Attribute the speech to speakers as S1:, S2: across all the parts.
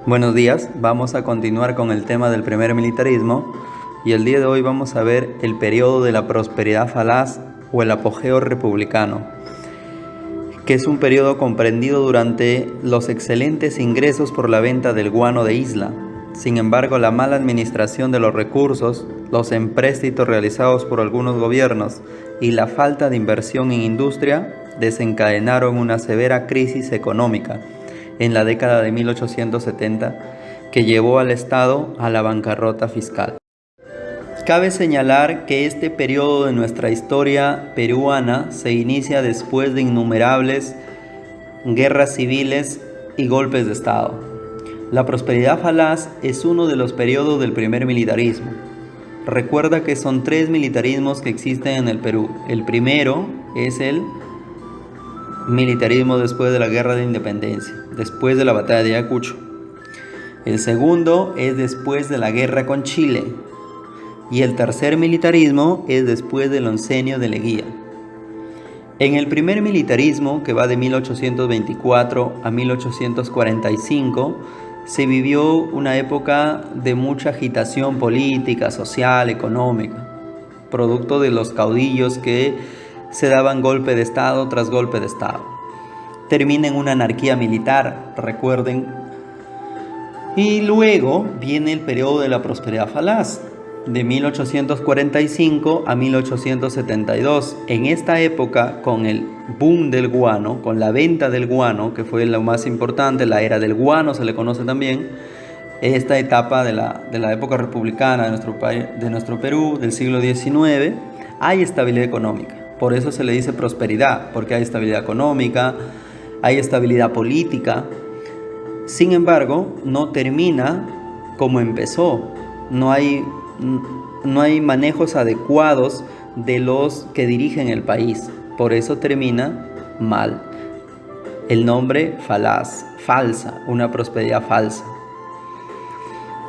S1: Buenos días, vamos a continuar con el tema del primer militarismo y el día de hoy vamos a ver el periodo de la prosperidad falaz o el apogeo republicano, que es un periodo comprendido durante los excelentes ingresos por la venta del guano de isla. Sin embargo, la mala administración de los recursos, los empréstitos realizados por algunos gobiernos y la falta de inversión en industria desencadenaron una severa crisis económica en la década de 1870 que llevó al Estado a la bancarrota fiscal. Cabe señalar que este periodo de nuestra historia peruana se inicia después de innumerables guerras civiles y golpes de Estado. La prosperidad falaz es uno de los periodos del primer militarismo. Recuerda que son tres militarismos que existen en el Perú. El primero es el militarismo después de la Guerra de Independencia, después de la batalla de Ayacucho. El segundo es después de la guerra con Chile. Y el tercer militarismo es después del oncenio de Leguía. En el primer militarismo, que va de 1824 a 1845, se vivió una época de mucha agitación política, social, económica, producto de los caudillos que se daban golpe de Estado tras golpe de Estado. Termina en una anarquía militar, recuerden. Y luego viene el periodo de la prosperidad falaz, de 1845 a 1872. En esta época, con el boom del guano, con la venta del guano, que fue lo más importante, la era del guano se le conoce también, esta etapa de la época republicana de nuestro Perú, del siglo XIX, hay estabilidad económica. Por eso se le dice prosperidad, porque hay estabilidad económica, hay estabilidad política. Sin embargo, no termina como empezó. No hay manejos adecuados de los que dirigen el país. Por eso termina mal. El nombre falaz, falsa, una prosperidad falsa.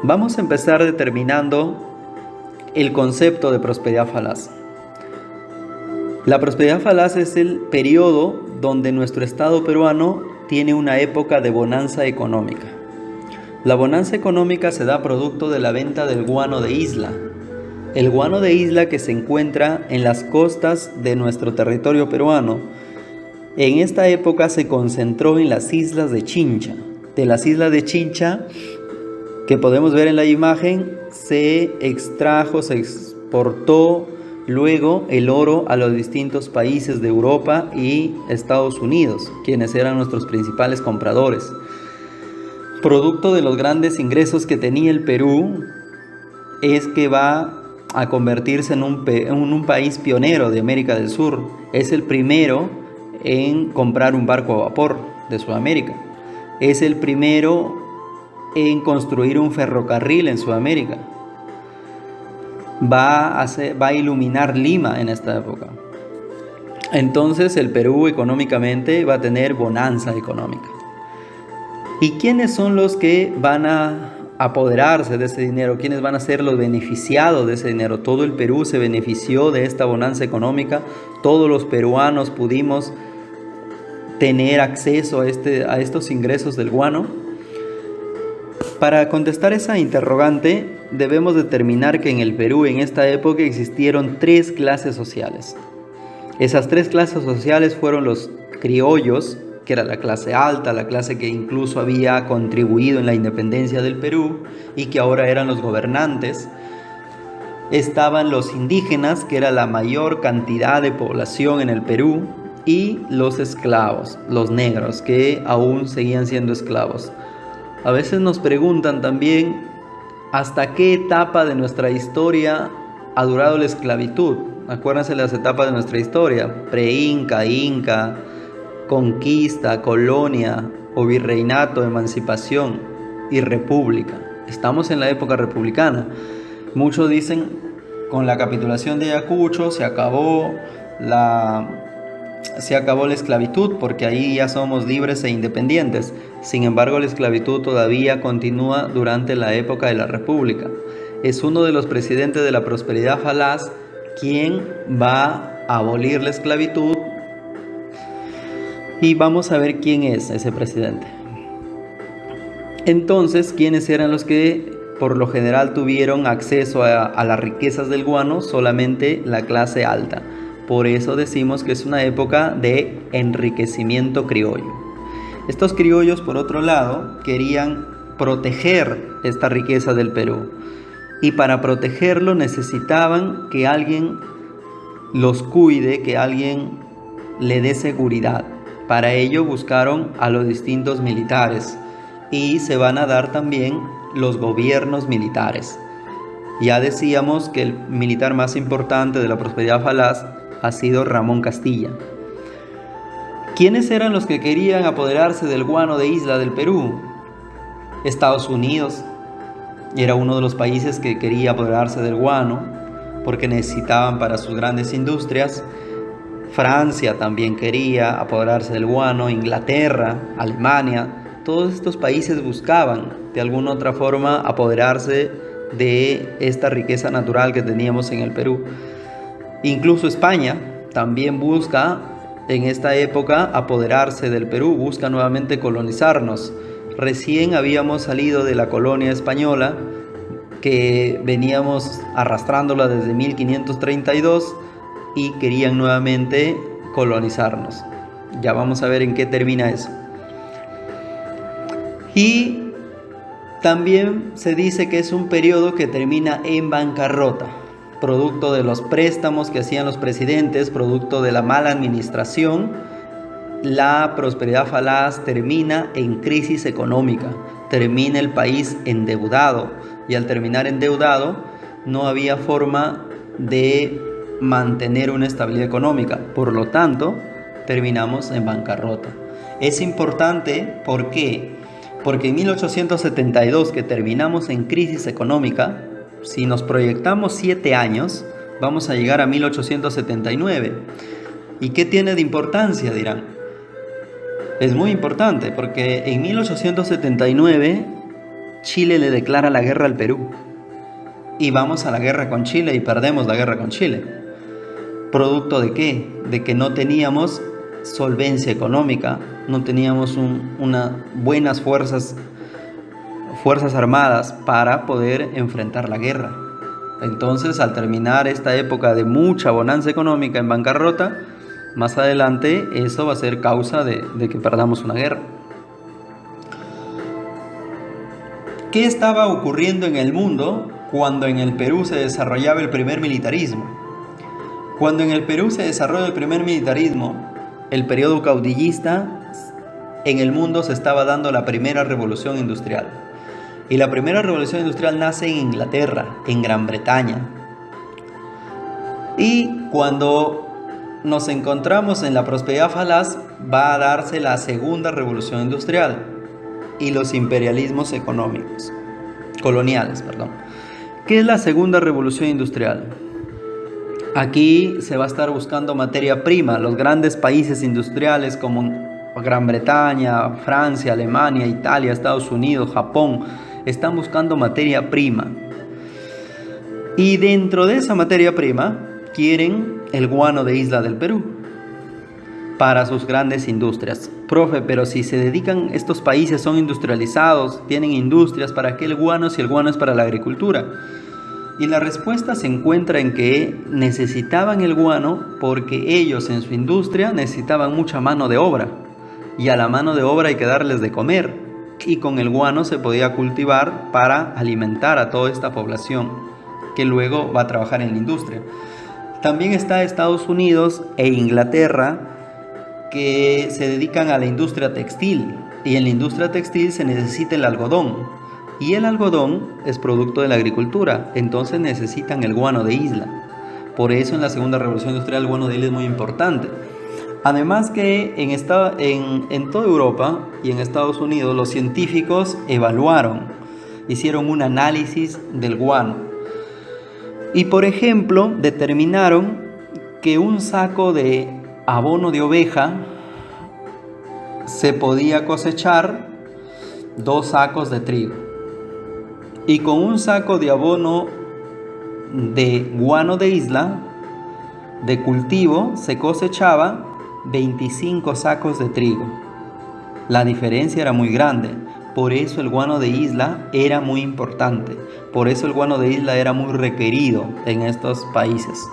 S1: Vamos a empezar determinando el concepto de prosperidad falaz. La prosperidad falaz es el periodo donde nuestro Estado peruano tiene una época de bonanza económica. La bonanza económica se da producto de la venta del guano de isla. El guano de isla que se encuentra en las costas de nuestro territorio peruano. En esta época se concentró en las islas de Chincha. De las islas de Chincha, que podemos ver en la imagen, se extrajo, se exportó luego el oro a los distintos países de Europa y Estados Unidos, quienes eran nuestros principales compradores. Producto de los grandes ingresos que tenía el Perú, es que va a convertirse en un país pionero de América del Sur. Es el primero en comprar un barco a vapor de Sudamérica. Es el primero en construir un ferrocarril en Sudamérica. Va a iluminar Lima en esta época. Entonces el Perú económicamente va a tener bonanza económica. ¿Y quiénes son los que van a apoderarse de ese dinero? ¿Quiénes van a ser los beneficiados de ese dinero? Todo el Perú se benefició de esta bonanza económica. Todos los peruanos pudimos tener acceso a estos ingresos del guano. Para contestar esa interrogante, debemos determinar que en el Perú en esta época existieron tres clases sociales. Esas tres clases sociales fueron los criollos, que era la clase alta, la clase que incluso había contribuido en la independencia del Perú y que ahora eran los gobernantes. Estaban los indígenas, que era la mayor cantidad de población en el Perú, y los esclavos, los negros, que aún seguían siendo esclavos. A veces nos preguntan también hasta qué etapa de nuestra historia ha durado la esclavitud. Acuérdense las etapas de nuestra historia: pre-inca, inca, conquista, colonia o virreinato, emancipación y república. Estamos en la época republicana. Muchos dicen con la capitulación de Ayacucho se acabó la esclavitud, porque ahí ya somos libres e independientes. Sin embargo, la esclavitud todavía continúa durante la época de la república. Es uno de los presidentes de la prosperidad falaz quien va a abolir la esclavitud. Y vamos a ver quién es ese presidente. Entonces, ¿quiénes eran los que por lo general tuvieron acceso a las riquezas del guano? Solamente la clase alta. Por eso decimos que es una época de enriquecimiento criollo. Estos criollos, por otro lado, querían proteger esta riqueza del Perú. Y para protegerlo necesitaban que alguien los cuide, que alguien le dé seguridad. Para ello buscaron a los distintos militares y se van a dar también los gobiernos militares. Ya decíamos que el militar más importante de la prosperidad falaz ha sido Ramón Castilla. ¿Quiénes eran los que querían apoderarse del guano de Isla del Perú? Estados Unidos era uno de los países que quería apoderarse del guano porque necesitaban para sus grandes industrias. Francia también quería apoderarse del guano, Inglaterra, Alemania, todos estos países buscaban de alguna u otra forma apoderarse de esta riqueza natural que teníamos en el Perú. Incluso España también busca en esta época apoderarse del Perú, busca nuevamente colonizarnos. Recién habíamos salido de la colonia española que veníamos arrastrándola desde 1532 y querían nuevamente colonizarnos. Ya vamos a ver en qué termina eso. Y también se dice que es un periodo que termina en bancarrota, producto de los préstamos que hacían los presidentes, producto de la mala administración. La prosperidad falaz termina en crisis económica, termina el país endeudado, y al terminar endeudado no había forma de mantener una estabilidad económica, por lo tanto terminamos en bancarrota. Es importante, ¿por qué? Porque en 1872, que terminamos en crisis económica, si nos proyectamos 7 años, vamos a llegar a 1879. ¿Y qué tiene de importancia, dirán? Es muy importante porque en 1879 Chile le declara la guerra al Perú. Y vamos a la guerra con Chile y perdemos la guerra con Chile. ¿Producto de qué? De que no teníamos solvencia económica, no teníamos unas buenas fuerzas armadas para poder enfrentar la guerra. Entonces, al terminar esta época de mucha bonanza económica en bancarrota, más adelante eso va a ser causa de que perdamos una guerra. ¿Qué estaba ocurriendo en el mundo cuando en el Perú se desarrollaba el primer militarismo? Cuando en el Perú se desarrolla el primer militarismo, el periodo caudillista, en el mundo se estaba dando la primera revolución industrial. Y la primera revolución industrial nace en Inglaterra, en Gran Bretaña. Y cuando nos encontramos en la prosperidad falaz, va a darse la segunda revolución industrial y los imperialismos económicos, coloniales, perdón. ¿Qué es la segunda revolución industrial? Aquí se va a estar buscando materia prima. Los grandes países industriales como Gran Bretaña, Francia, Alemania, Italia, Estados Unidos, Japón, están buscando materia prima. Y dentro de esa materia prima quieren el guano de Isla del Perú para sus grandes industrias. Profe, pero si se dedican, estos países son industrializados, tienen industrias, ¿para qué el guano si el guano es para la agricultura? Y la respuesta se encuentra en que necesitaban el guano porque ellos en su industria necesitaban mucha mano de obra. Y a la mano de obra hay que darles de comer. Y con el guano se podía cultivar para alimentar a toda esta población que luego va a trabajar en la industria. También está Estados Unidos e Inglaterra, que se dedican a la industria textil. Y en la industria textil se necesita el algodón. Y el algodón es producto de la agricultura, entonces necesitan el guano de Isla. Por eso en la segunda revolución industrial el guano de Isla es muy importante. Además que en toda Europa y en Estados Unidos los científicos hicieron un análisis del guano. Y por ejemplo determinaron que un saco de abono de oveja se podía cosechar 2 sacos de trigo. Y con un saco de abono de guano de Isla, de cultivo, se cosechaba 25 sacos de trigo. La diferencia era muy grande. Por eso el guano de isla era muy importante. Por eso el guano de isla era muy requerido en estos países.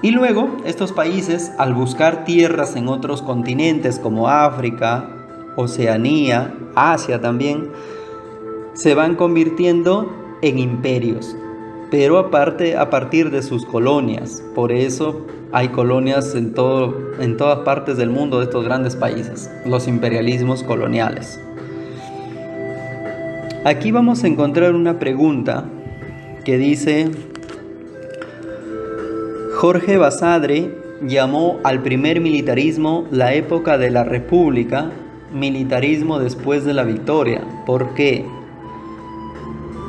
S1: Y luego, estos países, al buscar tierras en otros continentes como África, Oceanía, Asia también, se van convirtiendo en imperios, pero aparte a partir de sus colonias. Por eso hay colonias en todas partes del mundo de estos grandes países, los imperialismos coloniales. Aquí vamos a encontrar una pregunta que dice: Jorge Basadre llamó al primer militarismo la época de la República, militarismo después de la victoria. ¿Por qué?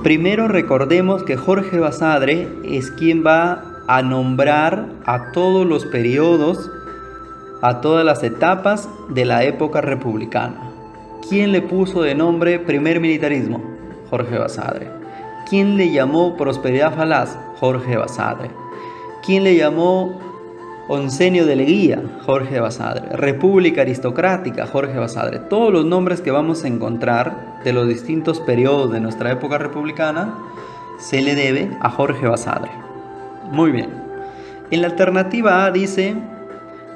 S1: Primero recordemos que Jorge Basadre es quien va a nombrar a todos los periodos, a todas las etapas de la época republicana. ¿Quién le puso de nombre primer militarismo? Jorge Basadre. ¿Quién le llamó prosperidad falaz? Jorge Basadre. ¿Quién le llamó oncenio de Leguía? Jorge Basadre. República aristocrática, Jorge Basadre. Todos los nombres que vamos a encontrar de los distintos periodos de nuestra época republicana se le debe a Jorge Basadre. Muy bien. En la alternativa A dice: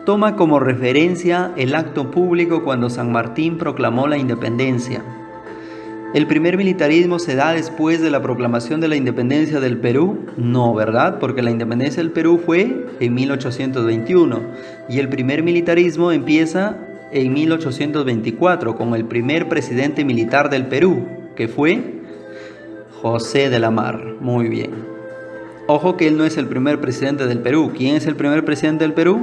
S1: toma como referencia el acto público cuando San Martín proclamó la independencia. ¿El primer militarismo se da después de la proclamación de la independencia del Perú? No, ¿verdad? Porque la independencia del Perú fue en 1821 y el primer militarismo empieza en 1824 con el primer presidente militar del Perú, que fue José de la Mar. Muy bien. Ojo que él no es el primer presidente del Perú. ¿Quién es el primer presidente del Perú?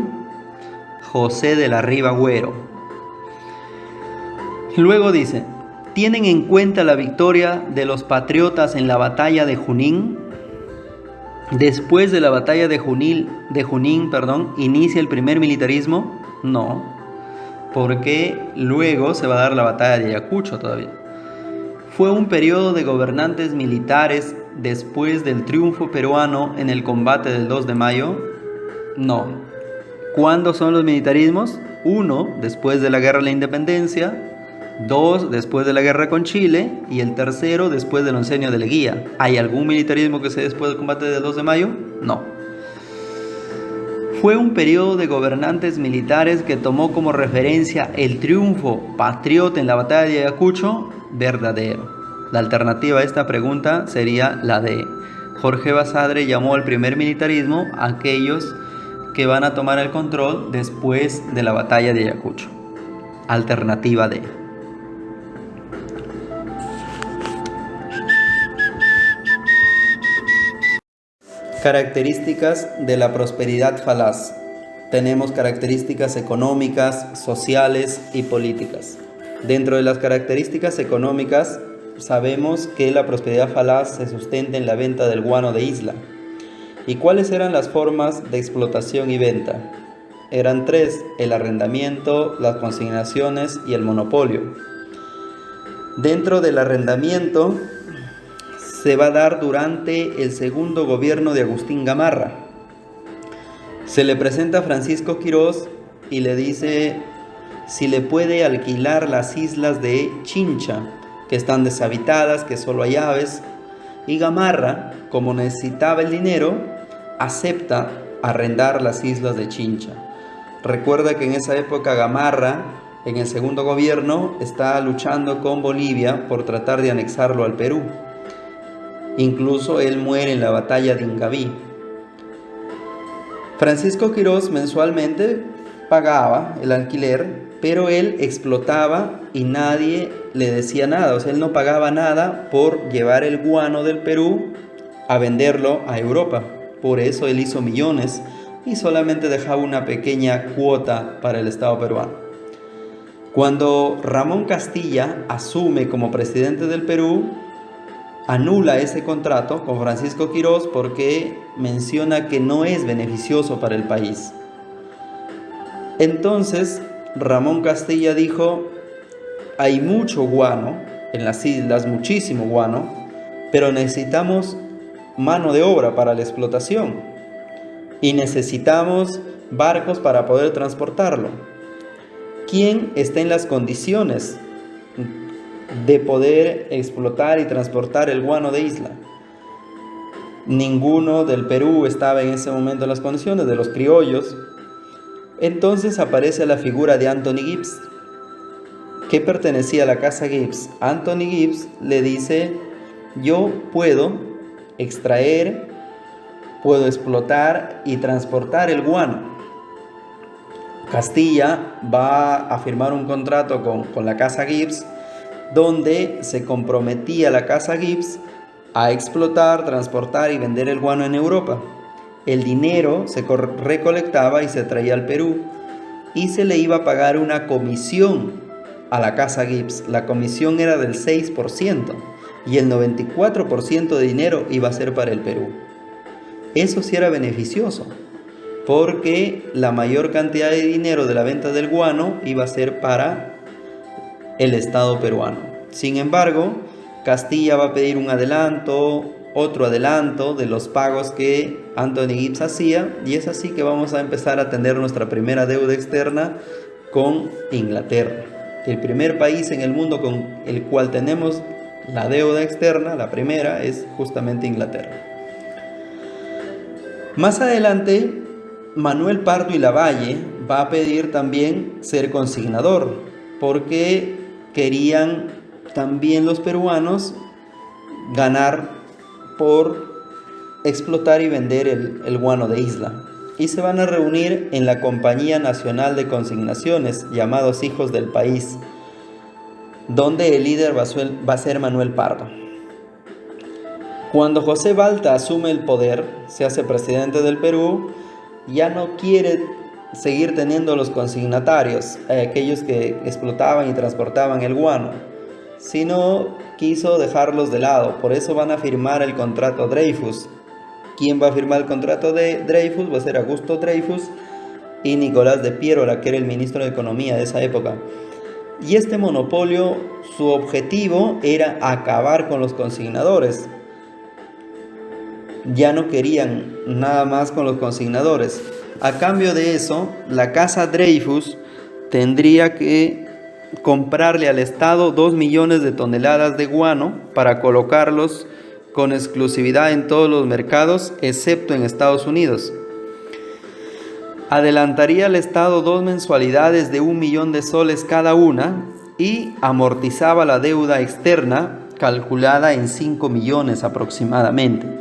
S1: José de la Riva Agüero. Luego dice: ¿tienen en cuenta la victoria de los patriotas en la batalla de Junín? Después de la batalla de Junín, ¿inicia el primer militarismo? No, porque luego se va a dar la batalla de Ayacucho todavía. ¿Fue un periodo de gobernantes militares después del triunfo peruano en el combate del 2 de mayo? No. ¿Cuándo son los militarismos? 1, después de la Guerra de la Independencia; 2, después de la guerra con Chile; y el tercero, después del oncenio de Leguía. ¿Hay algún militarismo que se dé después del combate del 2 de mayo? No. ¿Fue un periodo de gobernantes militares que tomó como referencia el triunfo patriota en la batalla de Ayacucho? Verdadero. La alternativa a esta pregunta sería la D. Jorge Basadre llamó al primer militarismo a aquellos que van a tomar el control después de la batalla de Ayacucho. Alternativa D. Características de la prosperidad falaz. Tenemos características económicas, sociales y políticas. Dentro de las características económicas, sabemos que la prosperidad falaz se sustenta en la venta del guano de isla. ¿Y cuáles eran las formas de explotación y venta? Eran 3: el arrendamiento, las consignaciones y el monopolio. Dentro del arrendamiento se va a dar durante el segundo gobierno de Agustín Gamarra. Se le presenta a Francisco Quirós y le dice si le puede alquilar las islas de Chincha, que están deshabitadas, que solo hay aves. Y Gamarra, como necesitaba el dinero, acepta arrendar las islas de Chincha. Recuerda que en esa época Gamarra, en el segundo gobierno, está luchando con Bolivia por tratar de anexarlo al Perú. Incluso él muere en la batalla de Ingaví. Francisco Quirós mensualmente pagaba el alquiler, pero él explotaba y nadie le decía nada. O sea, él no pagaba nada por llevar el guano del Perú a venderlo a Europa. Por eso él hizo millones y solamente dejaba una pequeña cuota para el Estado peruano. Cuando Ramón Castilla asume como presidente del Perú, anula ese contrato con Francisco Quirós porque menciona que no es beneficioso para el país. Entonces Ramón Castilla dijo: hay mucho guano en las islas, muchísimo guano, pero necesitamos mano de obra para la explotación y necesitamos barcos para poder transportarlo. ¿Quién está en las condiciones de poder explotar y transportar el guano de isla. Ninguno del Perú estaba en ese momento en las condiciones, de los criollos. Entonces aparece la figura de Anthony Gibbs, que pertenecía a la casa Gibbs. Anthony Gibbs le dice: yo puedo extraer, puedo explotar y transportar el guano. Castilla va a firmar un contrato con la casa Gibbs, donde se comprometía la casa Gibbs a explotar, transportar y vender el guano en Europa. El dinero se recolectaba y se traía al Perú, y se le iba a pagar una comisión a la casa Gibbs. La comisión era del 6% y el 94% de dinero iba a ser para el Perú. Eso sí era beneficioso, porque la mayor cantidad de dinero de la venta del guano iba a ser para el Estado peruano. Sin embargo, Castilla va a pedir un adelanto, otro adelanto de los pagos que Anthony Gibbs hacía, y es así que vamos a empezar a tener nuestra primera deuda externa con Inglaterra. El primer país en el mundo con el cual tenemos la deuda externa, la primera, es justamente Inglaterra. Más adelante, Manuel Pardo y Lavalle va a pedir también ser consignador, porque querían también los peruanos ganar por explotar y vender el guano de isla. Y se van a reunir en la Compañía Nacional de Consignaciones, llamados Hijos del País, donde el líder va a ser Manuel Pardo. Cuando José Balta asume el poder, se hace presidente del Perú, ya no quiere seguir teniendo los consignatarios, aquellos que explotaban y transportaban el guano, sino quiso dejarlos de lado. Por eso van a firmar el contrato Dreyfus. ¿Quién va a firmar el contrato de Dreyfus? Va a ser Augusto Dreyfus y Nicolás de Piérola, que era el ministro de Economía de esa época. Y este monopolio, su objetivo era acabar con los consignadores. Ya no querían nada más con los consignadores. A cambio de eso, la casa Dreyfus tendría que comprarle al Estado 2 millones de toneladas de guano para colocarlos con exclusividad en todos los mercados, excepto en Estados Unidos. Adelantaría al Estado 2 mensualidades de 1 millón de soles cada una y amortizaba la deuda externa, calculada en 5 millones aproximadamente.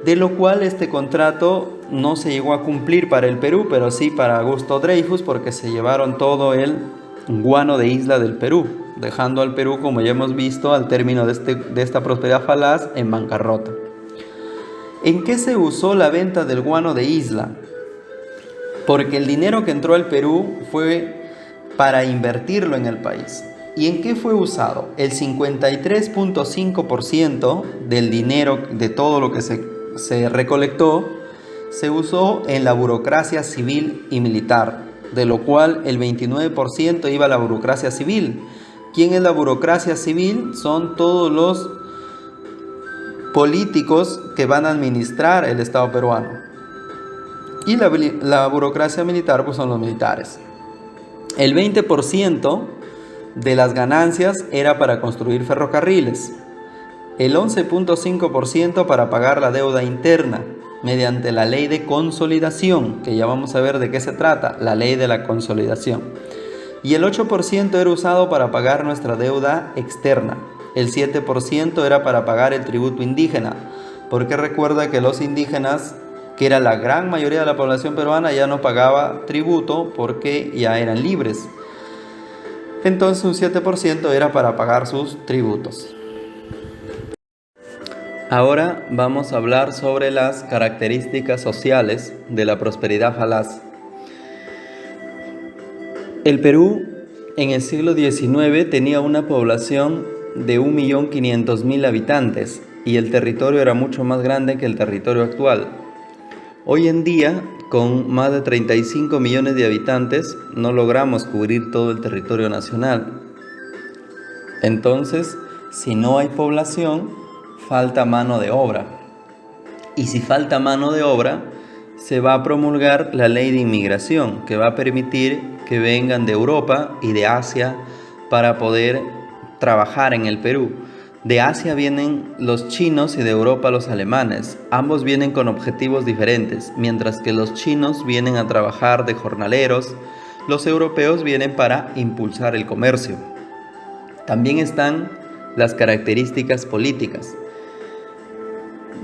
S1: De lo cual este contrato no se llegó a cumplir para el Perú, pero sí para Augusto Dreyfus, porque se llevaron todo el guano de isla del Perú, dejando al Perú, como ya hemos visto, al término de esta prosperidad falaz, en bancarrota. ¿En qué se usó la venta del guano de isla? Porque el dinero que entró al Perú fue para invertirlo en el país. ¿Y en qué fue usado? El 53.5% del dinero, de todo lo que se recolectó, se usó en la burocracia civil y militar, de lo cual el 29% iba a la burocracia civil. ¿Quién es la burocracia civil? Son todos los políticos que van a administrar el Estado peruano. Y la burocracia militar, pues son los militares. El 20% de las ganancias era para construir ferrocarriles. El 11.5% para pagar la deuda interna mediante la ley de consolidación, que ya vamos a ver de qué se trata, la ley de la consolidación. Y el 8% era usado para pagar nuestra deuda externa. El 7% era para pagar el tributo indígena, porque recuerda que los indígenas, que era la gran mayoría de la población peruana, ya no pagaba tributo porque ya eran libres. Entonces un 7% era para pagar sus tributos. Ahora vamos a hablar sobre las características sociales de la prosperidad falaz. El Perú en el siglo XIX tenía una población de 1.500.000 habitantes y el territorio era mucho más grande que el territorio actual. Hoy en día, con más de 35 millones de habitantes, no logramos cubrir todo el territorio nacional. Entonces, si no hay población, falta mano de obra. Y si falta mano de obra, se va a promulgar la ley de inmigración, que va a permitir que vengan de Europa y de Asia para poder trabajar en el Perú. De Asia vienen los chinos y de Europa los alemanes. Ambos vienen con objetivos diferentes. Mientras que los chinos vienen a trabajar de jornaleros, los europeos vienen para impulsar el comercio. También están las características políticas.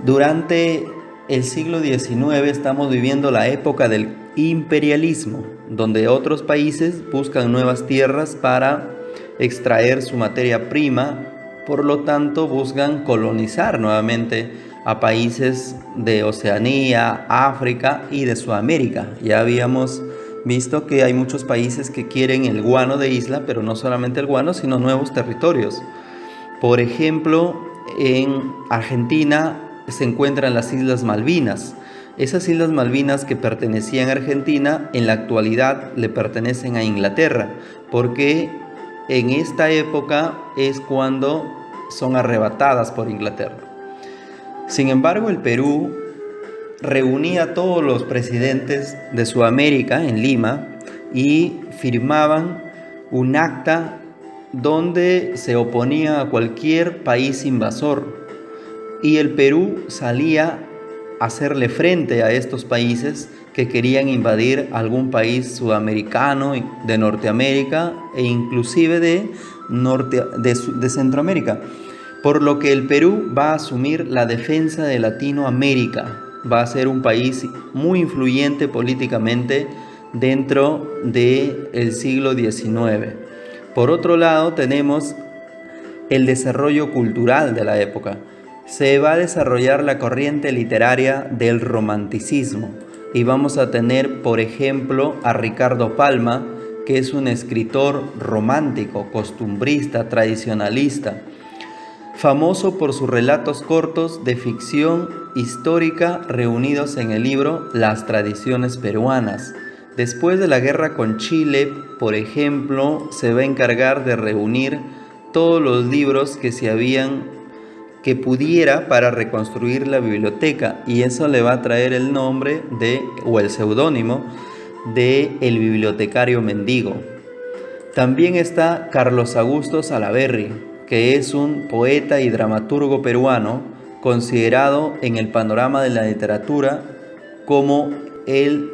S1: Durante el siglo XIX estamos viviendo la época del imperialismo, donde otros países buscan nuevas tierras para extraer su materia prima, por lo tanto buscan colonizar nuevamente a países de Oceanía, África y de Sudamérica. Ya habíamos visto que hay muchos países que quieren el guano de isla, pero no solamente el guano, sino nuevos territorios. Por ejemplo, en Argentina se encuentran las Islas Malvinas. Esas Islas Malvinas que pertenecían a Argentina, en la actualidad le pertenecen a Inglaterra, porque en esta época es cuando son arrebatadas por Inglaterra. Sin embargo, el Perú reunía a todos los presidentes de Sudamérica en Lima y firmaban un acta donde se oponía a cualquier país invasor, y el Perú salía a hacerle frente a estos países que querían invadir algún país sudamericano, de Norteamérica e inclusive de Centroamérica. Por lo que el Perú va a asumir la defensa de Latinoamérica. Va a ser un país muy influyente políticamente dentro del siglo XIX. Por otro lado, tenemos el desarrollo cultural de la época. Se va a desarrollar la corriente literaria del romanticismo y vamos a tener, por ejemplo, a Ricardo Palma, que es un escritor romántico, costumbrista, tradicionalista, famoso por sus relatos cortos de ficción histórica reunidos en el libro Las tradiciones peruanas. Después de la guerra con Chile, por ejemplo, se va a encargar de reunir todos los libros que pudiera para reconstruir la biblioteca, y eso le va a traer el nombre o el seudónimo de el bibliotecario mendigo. También está Carlos Augusto Salaverry, que es un poeta y dramaturgo peruano considerado en el panorama de la literatura como el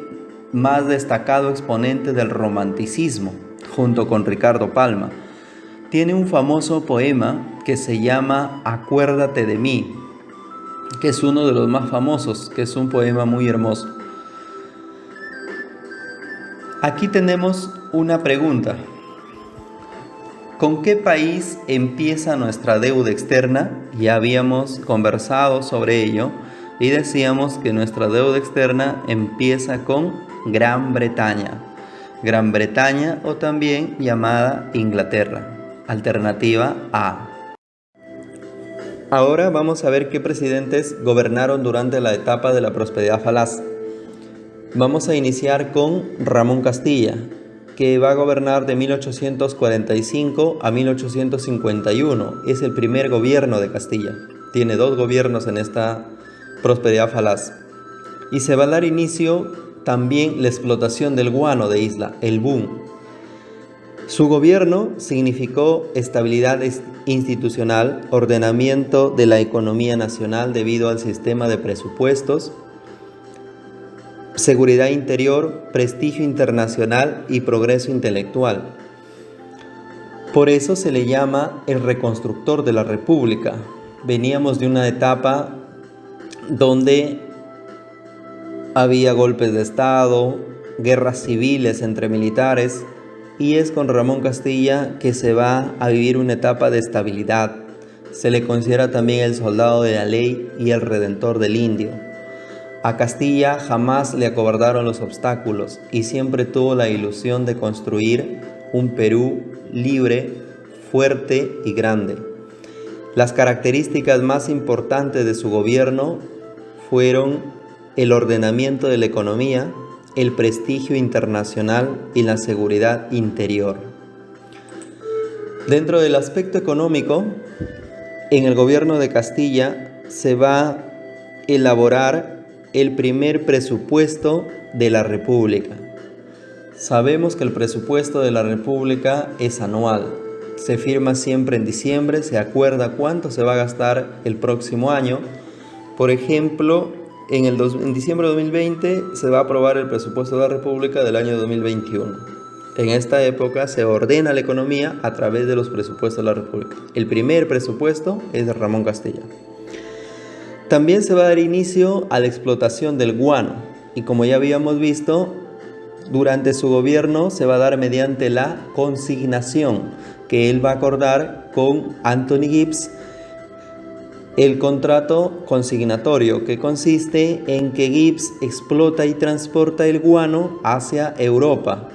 S1: más destacado exponente del romanticismo, junto con Ricardo Palma. Tiene un famoso poema que se llama Acuérdate de mí, que es uno de los más famosos, que es un poema muy hermoso. Aquí tenemos una pregunta. ¿Con qué país empieza nuestra deuda externa? Ya habíamos conversado sobre ello y decíamos que nuestra deuda externa empieza con Gran Bretaña. Gran Bretaña, o también llamada Inglaterra. Alternativa A. Ahora vamos a ver qué presidentes gobernaron durante la etapa de la prosperidad falaz. Vamos a iniciar con Ramón Castilla, que va a gobernar de 1845 a 1851. Es el primer gobierno de Castilla. Tiene 2 gobiernos en esta prosperidad falaz. Y se va a dar inicio también la explotación del guano de isla, el boom. Su gobierno significó estabilidad institucional, ordenamiento de la economía nacional debido al sistema de presupuestos, seguridad interior, prestigio internacional y progreso intelectual. Por eso se le llama el reconstructor de la República. Veníamos de una etapa donde había golpes de Estado, guerras civiles entre militares, y es con Ramón Castilla que se va a vivir una etapa de estabilidad. Se le considera también el soldado de la ley y el redentor del indio. A Castilla jamás le acobardaron los obstáculos y siempre tuvo la ilusión de construir un Perú libre, fuerte y grande. Las características más importantes de su gobierno fueron el ordenamiento de la economía, el prestigio internacional y la seguridad interior. Dentro del aspecto económico, en el gobierno de Castilla se va a elaborar el primer presupuesto de la República. Sabemos que el presupuesto de la República es anual. se firma siempre en diciembre, se acuerda cuánto se va a gastar el próximo año. Por ejemplo, en diciembre de 2020 se va a aprobar el presupuesto de la República del año 2021. En esta época se ordena la economía a través de los presupuestos de la República. El primer presupuesto es de Ramón Castilla. También se va a dar inicio a la explotación del guano y, como ya habíamos visto, durante su gobierno se va a dar mediante la consignación que él va a acordar con Anthony Gibbs, el contrato consignatorio, que consiste en que Gibbs explota y transporta el guano hacia Europa.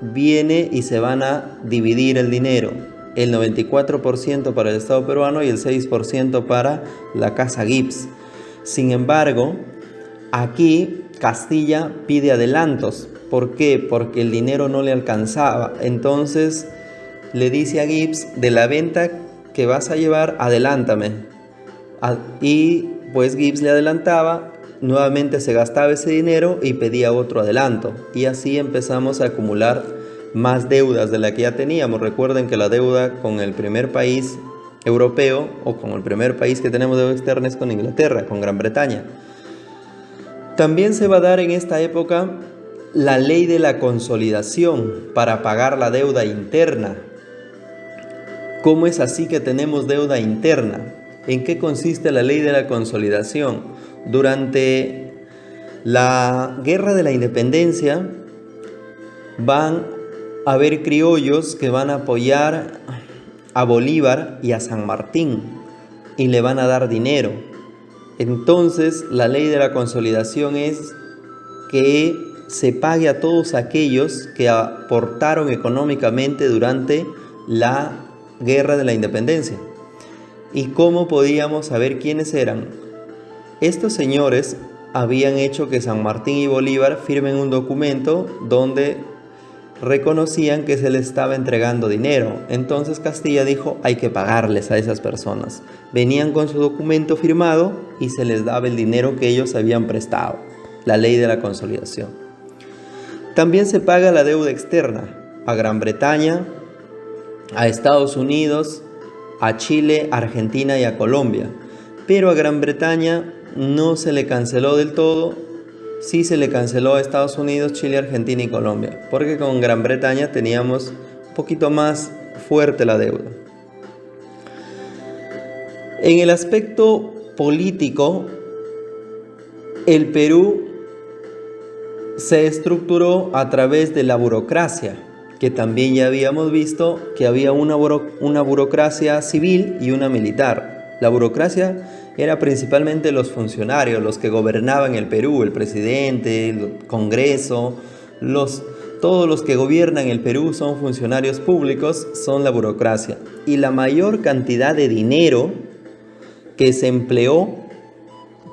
S1: Viene y se van a dividir el dinero, el 94% para el Estado peruano y el 6% para la Casa Gibbs. Sin embargo, aquí Castilla pide adelantos. ¿Por qué? Porque el dinero no le alcanzaba. Entonces le dice a Gibbs: de la venta que vas a llevar, adelántame. Y pues Gibbs le adelantaba, nuevamente se gastaba ese dinero y pedía otro adelanto. Y así empezamos a acumular más deudas de la que ya teníamos. Recuerden que la deuda con el primer país europeo, o con el primer país que tenemos deuda externa, es con Inglaterra, con Gran Bretaña. También se va a dar en esta época la ley de la consolidación para pagar la deuda interna. ¿Cómo es así que tenemos deuda interna? ¿En qué consiste la ley de la consolidación? Durante la Guerra de la Independencia van a haber criollos que van a apoyar a Bolívar y a San Martín y le van a dar dinero. Entonces, la ley de la consolidación es que se pague a todos aquellos que aportaron económicamente durante la Guerra de la Independencia. ¿Y cómo podíamos saber quiénes eran? Estos señores habían hecho que San Martín y Bolívar firmen un documento donde reconocían que se les estaba entregando dinero. Entonces Castilla dijo: hay que pagarles a esas personas. Venían con su documento firmado y se les daba el dinero que ellos habían prestado. La ley de la consolidación. También se paga la deuda externa a Gran Bretaña, a Estados Unidos, a Chile, Argentina y a Colombia. Pero a Gran Bretaña no se le canceló del todo. Sí se le canceló a Estados Unidos, Chile, Argentina y Colombia, porque con Gran Bretaña teníamos un poquito más fuerte la deuda. En el aspecto político, el Perú se estructuró a través de la burocracia, que también ya habíamos visto que había una burocracia civil y una militar. La burocracia era principalmente los funcionarios, los que gobernaban el Perú, el presidente, el Congreso, todos los que gobiernan el Perú son funcionarios públicos, son la burocracia. Y la mayor cantidad de dinero que se empleó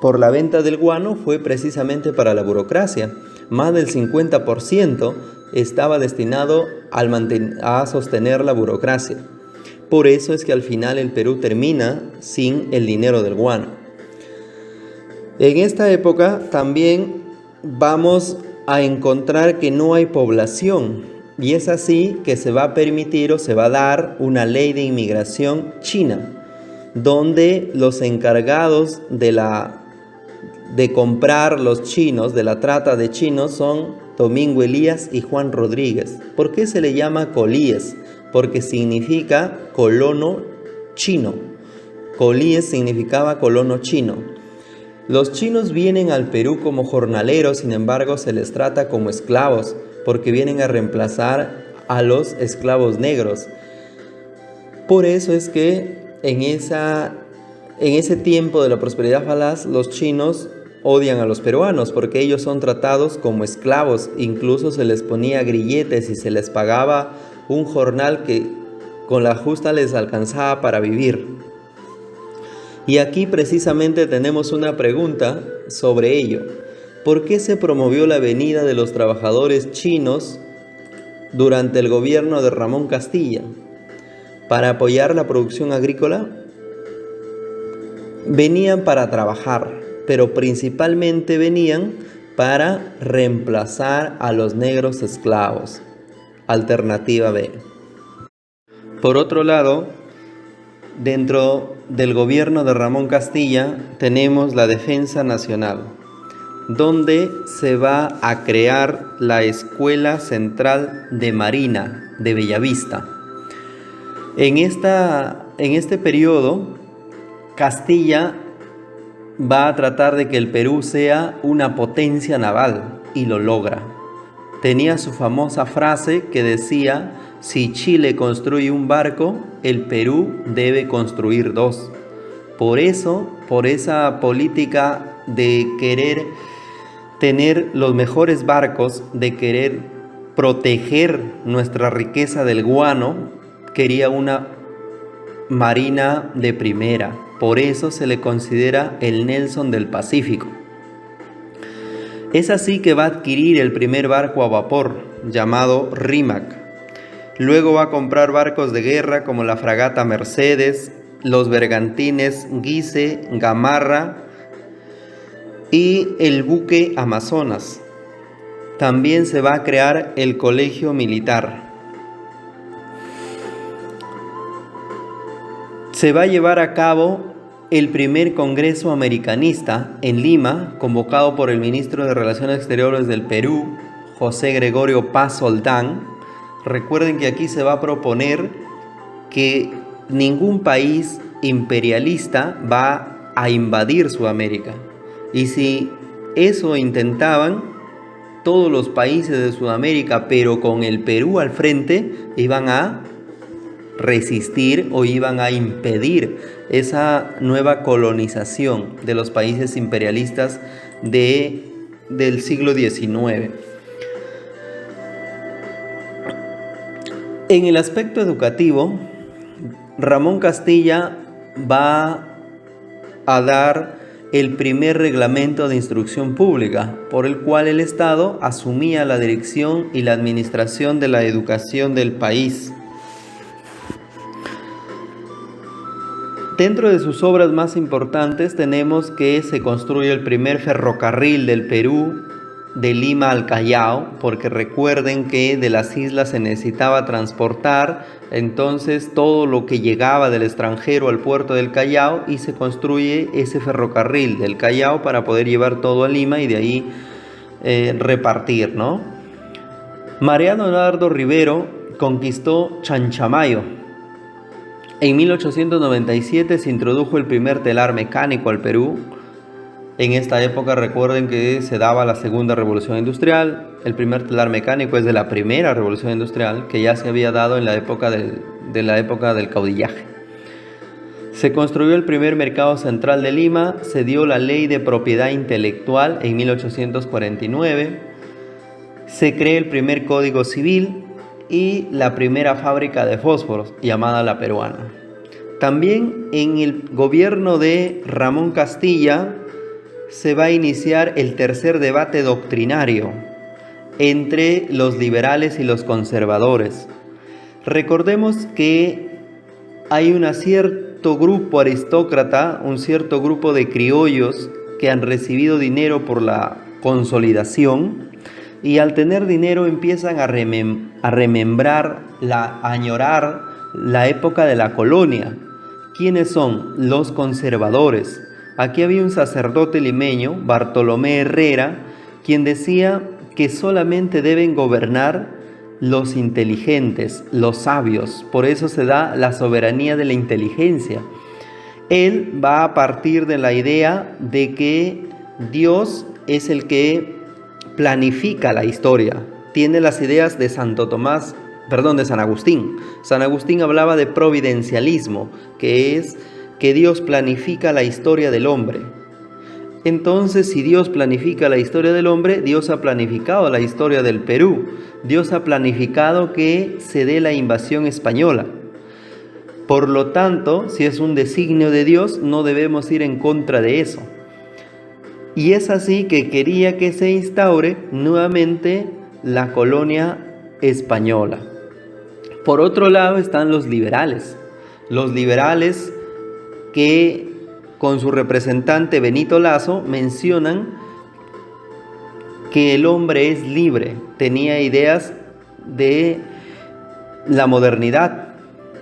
S1: por la venta del guano fue precisamente para la burocracia. Más del 50% estaba destinado a sostener la burocracia. Por eso es que al final el Perú termina sin el dinero del guano. En esta época también vamos a encontrar que no hay población, y es así que se va a permitir o se va a dar una ley de inmigración china, donde los encargados de comprar los chinos, de la trata de chinos, son Domingo Elías y Juan Rodríguez. ¿Por qué se le llama colíes? Porque significa colono chino. Colíes significaba colono chino. Los chinos vienen al Perú como jornaleros, sin embargo se les trata como esclavos, porque vienen a reemplazar a los esclavos negros. Por eso es que en ese tiempo de la prosperidad falaz, los chinos odian a los peruanos porque ellos son tratados como esclavos. Incluso se les ponía grilletes y se les pagaba un jornal que con la justa les alcanzaba para vivir. Y aquí precisamente tenemos una pregunta sobre ello. ¿Por qué se promovió la venida de los trabajadores chinos durante el gobierno de Ramón Castilla? ¿Para apoyar la producción agrícola? Venían para trabajar, pero principalmente venían para reemplazar a los negros esclavos. Alternativa B. Por otro lado, dentro del gobierno de Ramón Castilla tenemos la Defensa Nacional, donde se va a crear la Escuela Central de Marina de Bellavista. En este periodo, Castilla va a tratar de que el Perú sea una potencia naval y lo logra. Tenía su famosa frase que decía: si Chile construye un barco, el Perú debe construir dos. Por eso, por esa política de querer tener los mejores barcos, de querer proteger nuestra riqueza del guano, quería una marina de primera. Por eso se le considera el Nelson del Pacífico. Es así que va a adquirir el primer barco a vapor, llamado Rímac. Luego va a comprar barcos de guerra como la fragata Mercedes, los bergantines Guise, Gamarra y el buque Amazonas. También se va a crear el colegio militar. Se va a llevar a cabo el primer Congreso Americanista en Lima, convocado por el ministro de Relaciones Exteriores del Perú, José Gregorio Paz Soldán. Recuerden que aquí se va a proponer que ningún país imperialista va a invadir Sudamérica. Y si eso intentaban, todos los países de Sudamérica, pero con el Perú al frente, iban a resistir o iban a impedir esa nueva colonización de los países imperialistas del siglo XIX. En el aspecto educativo, Ramón Castilla va a dar el primer reglamento de instrucción pública, por el cual el Estado asumía la dirección y la administración de la educación del país. Dentro de sus obras más importantes tenemos que se construye el primer ferrocarril del Perú, de Lima al Callao, porque recuerden que de las islas se necesitaba transportar, entonces todo lo que llegaba del extranjero al puerto del Callao, y se construye ese ferrocarril del Callao para poder llevar todo a Lima y de ahí repartir, ¿no? Mariano Nardo Rivero conquistó Chanchamayo. En 1897 se introdujo el primer telar mecánico al Perú. En esta época recuerden que se daba la segunda revolución industrial. El primer telar mecánico es de la primera revolución industrial, que ya se había dado en la época del caudillaje. Se construyó el primer mercado central de Lima, se dio la ley de propiedad intelectual en 1849, se crea el primer código civil y la primera fábrica de fósforos, llamada La Peruana. También en el gobierno de Ramón Castilla se va a iniciar el tercer debate doctrinario entre los liberales y los conservadores. Recordemos que hay un cierto grupo aristócrata, un cierto grupo de criollos que han recibido dinero por la consolidación, y al tener dinero empiezan a remembrar, a añorar la época de la colonia. ¿Quiénes son? Los conservadores. Aquí había un sacerdote limeño, Bartolomé Herrera, quien decía que solamente deben gobernar los inteligentes, los sabios. Por eso se da la soberanía de la inteligencia. Él va a partir de la idea de que Dios es el que planifica la historia. Tiene las ideas de San Agustín. San Agustín hablaba de providencialismo, que es que Dios planifica la historia del hombre. Entonces, si Dios planifica la historia del hombre, Dios ha planificado la historia del Perú. Dios ha planificado que se dé la invasión española. Por lo tanto, si es un designio de Dios, no debemos ir en contra de eso. Y es así que quería que se instaure nuevamente la colonia española. Por otro lado están los liberales. Los liberales que con su representante Benito Lazo mencionan que el hombre es libre. Tenía ideas de la modernidad.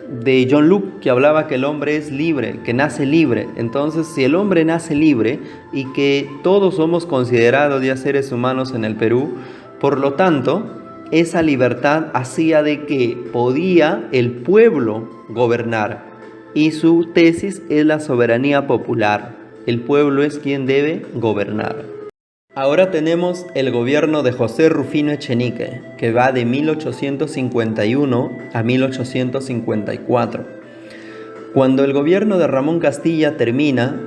S1: de John Locke, que hablaba que el hombre es libre, que nace libre. Entonces, si el hombre nace libre y que todos somos considerados ya seres humanos en el Perú, por lo tanto, esa libertad hacía de que podía el pueblo gobernar. Y su tesis es la soberanía popular. El pueblo es quien debe gobernar. Ahora tenemos el gobierno de José Rufino Echenique, que va de 1851 a 1854. Cuando el gobierno de Ramón Castilla termina,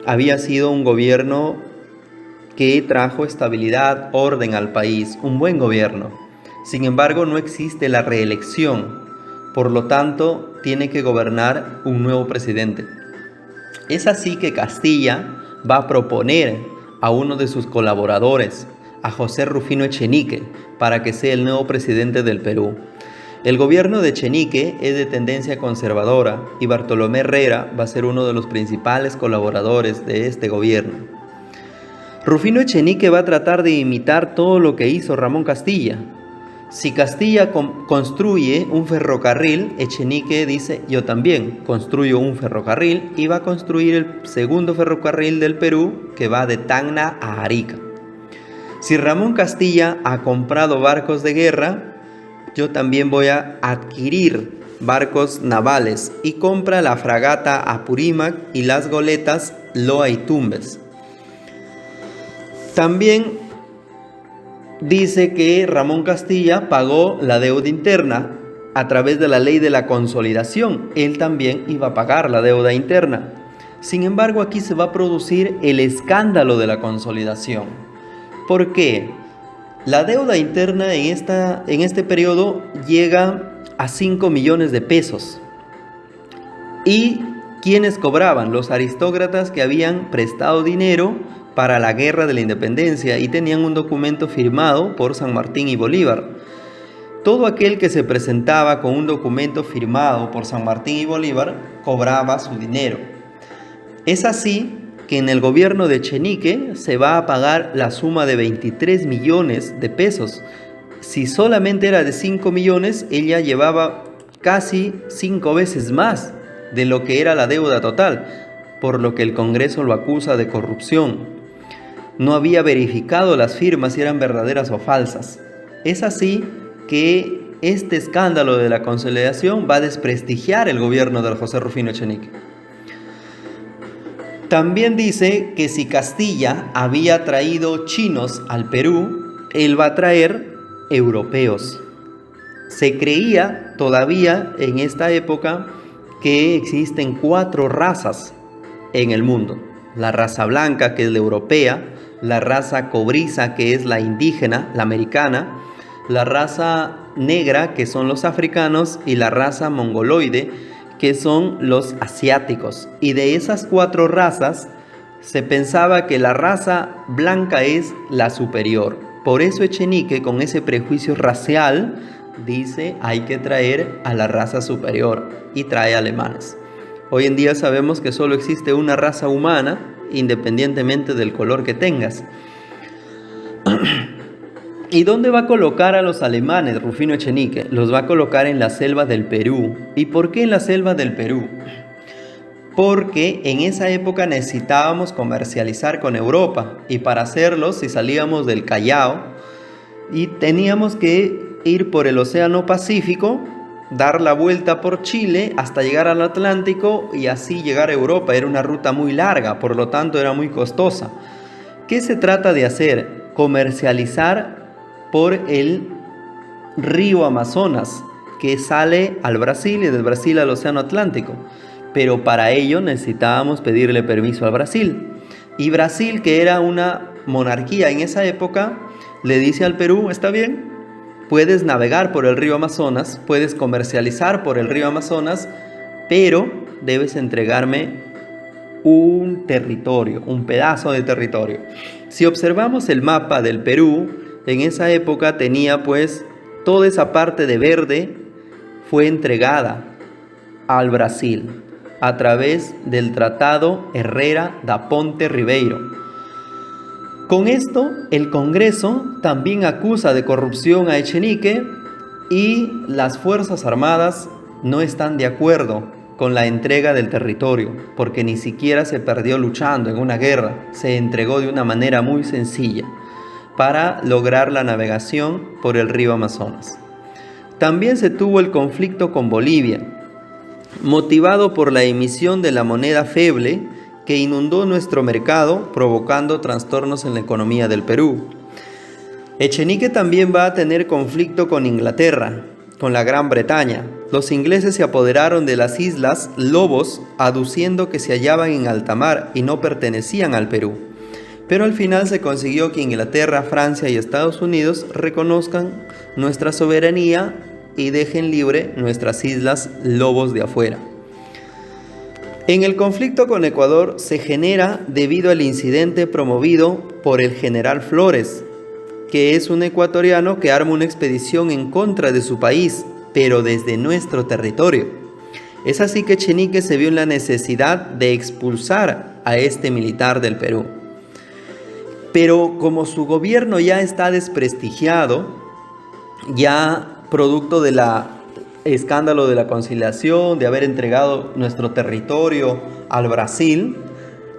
S1: había sido un gobierno que trajo estabilidad, orden al país, un buen gobierno. Sin embargo, no existe la reelección, por lo tanto, tiene que gobernar un nuevo presidente. Es así que Castilla va a proponer a uno de sus colaboradores, a José Rufino Echenique, para que sea el nuevo presidente del Perú. El gobierno de Echenique es de tendencia conservadora y Bartolomé Herrera va a ser uno de los principales colaboradores de este gobierno. Rufino Echenique va a tratar de imitar todo lo que hizo Ramón Castilla. Si Castilla construye un ferrocarril, Echenique dice, yo también construyo un ferrocarril, y va a construir el segundo ferrocarril del Perú, que va de Tacna a Arica. Si Ramón Castilla ha comprado barcos de guerra, yo también voy a adquirir barcos navales, y compra la fragata Apurímac y las goletas Loa y Tumbes. También dice que Ramón Castilla pagó la deuda interna a través de la ley de la consolidación. Él también iba a pagar la deuda interna. Sin embargo, aquí se va a producir el escándalo de la consolidación. ¿Por qué? La deuda interna en este periodo llega a 5 millones de pesos. ¿Y quiénes cobraban? Los aristócratas que habían prestado dinero para la guerra de la independencia y tenían un documento firmado por San Martín y Bolívar. Todo aquel que se presentaba con un documento firmado por San Martín y Bolívar cobraba su dinero. Es así que en el gobierno de Echenique se va a pagar la suma de 23 millones de pesos. Si solamente era de 5 millones, ella llevaba casi 5 veces más de lo que era la deuda total, por lo que el Congreso lo acusa de corrupción. No había verificado las firmas si eran verdaderas o falsas. Es así que este escándalo de la consolidación va a desprestigiar el gobierno de José Rufino Echenique. También dice que si Castilla había traído chinos al Perú, él va a traer europeos. Se creía todavía en esta época que existen 4 razas en el mundo. La raza blanca, que es la europea, la raza cobriza, que es la indígena, la americana, la raza negra, que son los africanos, y la raza mongoloide, que son los asiáticos. Y de esas 4 razas, se pensaba que la raza blanca es la superior. Por eso Echenique, con ese prejuicio racial, dice hay que traer a la raza superior, y trae alemanes. Hoy en día sabemos que solo existe una raza humana, independientemente del color que tengas. ¿Y dónde va a colocar a los alemanes Rufino Echenique? Los va a colocar en la selva del Perú. ¿Y por qué en la selva del Perú? Porque en esa época necesitábamos comercializar con Europa, y para hacerlo, si salíamos del Callao y teníamos que ir por el Océano Pacífico, dar la vuelta por Chile hasta llegar al Atlántico y así llegar a Europa. Era una ruta muy larga, por lo tanto era muy costosa. ¿Qué se trata de hacer? Comercializar por el río Amazonas, que sale al Brasil y del Brasil al Océano Atlántico. Pero para ello necesitábamos pedirle permiso al Brasil. Y Brasil, que era una monarquía en esa época, le dice al Perú, está bien, puedes navegar por el río Amazonas, puedes comercializar por el río Amazonas, pero debes entregarme un territorio, un pedazo de territorio. Si observamos el mapa del Perú, en esa época tenía pues toda esa parte de verde fue entregada al Brasil a través del Tratado Herrera da Ponte Ribeiro. Con esto, el Congreso también acusa de corrupción a Echenique y las Fuerzas Armadas no están de acuerdo con la entrega del territorio, porque ni siquiera se perdió luchando en una guerra, se entregó de una manera muy sencilla para lograr la navegación por el río Amazonas. También se tuvo el conflicto con Bolivia, motivado por la emisión de la moneda feble que inundó nuestro mercado, provocando trastornos en la economía del Perú. Echenique también va a tener conflicto con Inglaterra, con la Gran Bretaña. Los ingleses se apoderaron de las islas Lobos, aduciendo que se hallaban en alta mar y no pertenecían al Perú. Pero al final se consiguió que Inglaterra, Francia y Estados Unidos reconozcan nuestra soberanía y dejen libre nuestras islas Lobos de afuera. En el conflicto con Ecuador se genera debido al incidente promovido por el general Flores, que es un ecuatoriano que arma una expedición en contra de su país, pero desde nuestro territorio. Es así que Echenique se vio en la necesidad de expulsar a este militar del Perú. Pero como su gobierno ya está desprestigiado, ya producto del escándalo de la conciliación, de haber entregado nuestro territorio al Brasil,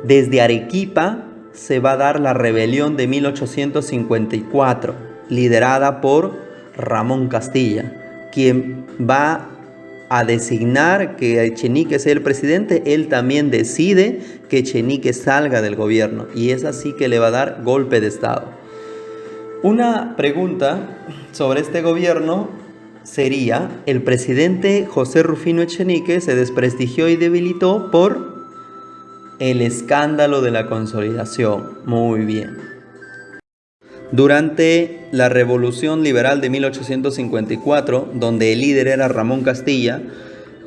S1: desde Arequipa se va a dar la rebelión de 1854, liderada por Ramón Castilla, quien va a designar que Echenique sea el presidente. Él también decide que Echenique salga del gobierno y es así que le va a dar golpe de estado. Una pregunta sobre este gobierno sería: el presidente José Rufino Echenique se desprestigió y debilitó por el escándalo de la consolidación. Muy bien. Durante la Revolución Liberal de 1854, donde el líder era Ramón Castilla,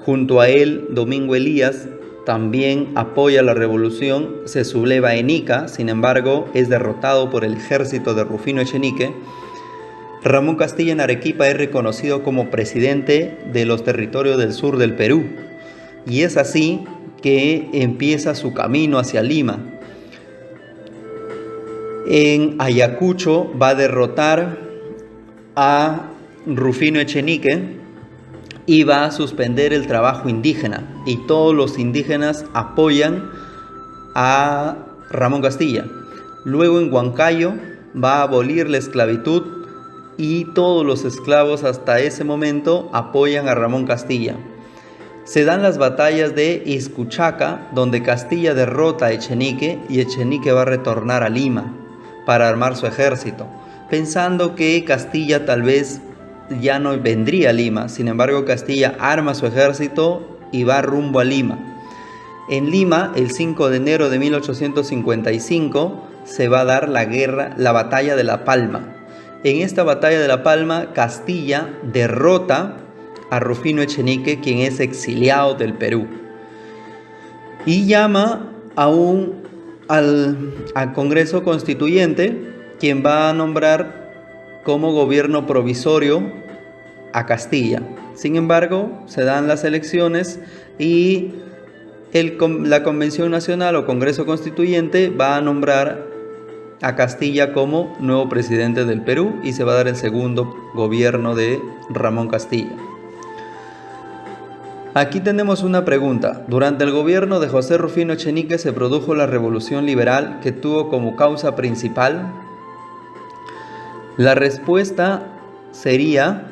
S1: junto a él Domingo Elías también apoya la revolución, se subleva en Ica, sin embargo es derrotado por el ejército de Rufino Echenique. Ramón Castilla en Arequipa es reconocido como presidente de los territorios del sur del Perú, y es así que empieza su camino hacia Lima. En Ayacucho va a derrotar a Rufino Echenique y va a suspender el trabajo indígena, y todos los indígenas apoyan a Ramón Castilla. Luego en Huancayo va a abolir la esclavitud y todos los esclavos hasta ese momento apoyan a Ramón Castilla. Se dan las batallas de Izcuchaca, donde Castilla derrota a Echenique y Echenique va a retornar a Lima para armar su ejército, pensando que Castilla tal vez ya no vendría a Lima. Sin embargo, Castilla arma su ejército y va rumbo a Lima. En Lima, el 5 de enero de 1855, se va a dar la batalla de La Palma. En esta batalla de La Palma, Castilla derrota a Rufino Echenique, quien es exiliado del Perú, y llama al Congreso Constituyente, quien va a nombrar como gobierno provisorio a Castilla. Sin embargo, se dan las elecciones y la Convención Nacional o Congreso Constituyente va a nombrar a Castilla como nuevo presidente del Perú y se va a dar el segundo gobierno de Ramón Castilla. Aquí tenemos una pregunta. Durante el gobierno de José Rufino Echenique se produjo la Revolución Liberal, que tuvo como causa principal. La respuesta sería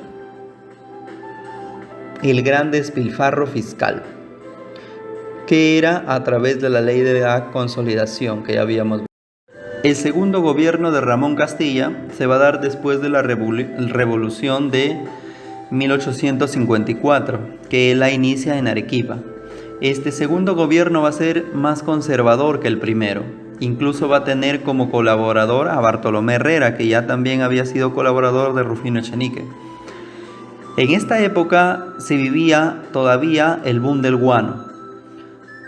S1: el gran despilfarro fiscal, que era a través de la ley de la consolidación que ya habíamos visto. El segundo gobierno de Ramón Castilla se va a dar después de la revolución de 1854, que él la inicia en Arequipa. Este segundo gobierno va a ser más conservador que el primero. Incluso va a tener como colaborador a Bartolomé Herrera, que ya también había sido colaborador de Rufino Echenique. En esta época se vivía todavía el boom del guano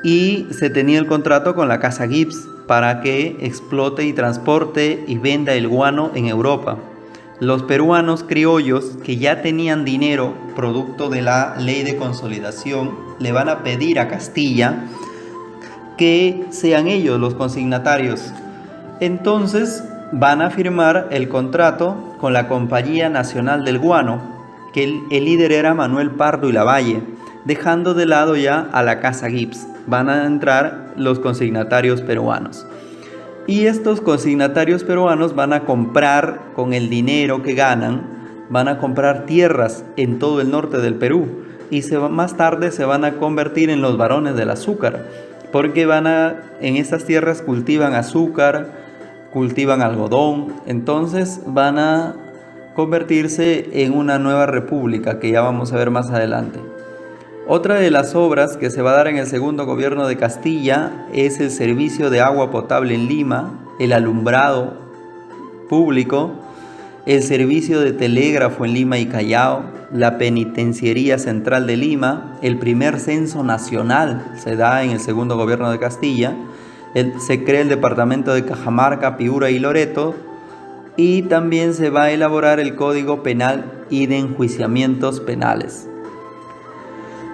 S1: y se tenía el contrato con la Casa Gibbs para que explote y transporte y venda el guano en Europa. Los peruanos criollos, que ya tenían dinero producto de la ley de consolidación, le van a pedir a Castilla que sean ellos los consignatarios. Entonces van a firmar el contrato con la Compañía Nacional del Guano, que el líder era Manuel Pardo y Lavalle. dejando de lado ya a la Casa Gibbs. Van a entrar los consignatarios peruanos. Y estos consignatarios peruanos van a comprar con el dinero que ganan, van a comprar tierras en todo el norte del Perú y más tarde se van a convertir en los varones del azúcar, porque en estas tierras cultivan azúcar, cultivan algodón, entonces van a convertirse en una nueva república que ya vamos a ver más adelante. Otra de las obras que se va a dar en el segundo gobierno de Castilla es el servicio de agua potable en Lima, el alumbrado público, el servicio de telégrafo en Lima y Callao, la penitenciaría central de Lima, el primer censo nacional se da en el segundo gobierno de Castilla, se crea el departamento de Cajamarca, Piura y Loreto, y también se va a elaborar el Código Penal y de enjuiciamientos penales.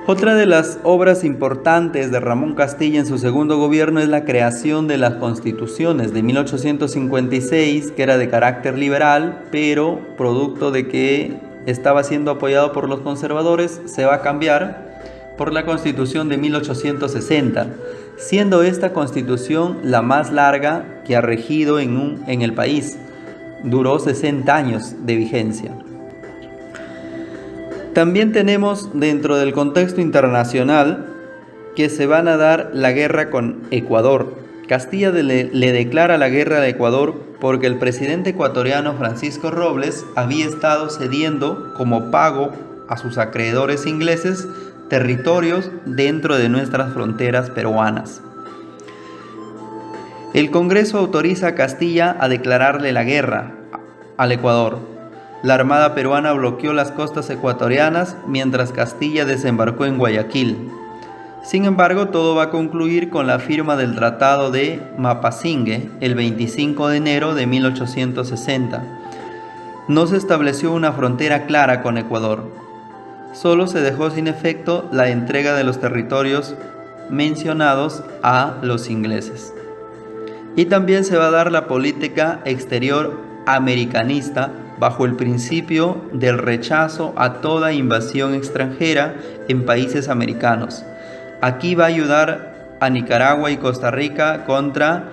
S1: Otra de las obras importantes de Ramón Castilla en su segundo gobierno es la creación de las constituciones de 1856, que era de carácter liberal, pero producto de que estaba siendo apoyado por los conservadores, se va a cambiar por la Constitución de 1860, siendo esta constitución la más larga que ha regido en el país. Duró 60 años de vigencia. También tenemos dentro del contexto internacional que se van a dar la guerra con Ecuador. Castilla le declara la guerra a Ecuador porque el presidente ecuatoriano Francisco Robles había estado cediendo como pago a sus acreedores ingleses territorios dentro de nuestras fronteras peruanas. El Congreso autoriza a Castilla a declararle la guerra al Ecuador. La Armada peruana bloqueó las costas ecuatorianas mientras Castilla desembarcó en Guayaquil. Sin embargo, todo va a concluir con la firma del Tratado de Mapasingue el 25 de enero de 1860. No se estableció una frontera clara con Ecuador. Solo se dejó sin efecto la entrega de los territorios mencionados a los ingleses. Y también se va a dar la política exterior americanista bajo el principio del rechazo a toda invasión extranjera en países americanos. Aquí va a ayudar a Nicaragua y Costa Rica contra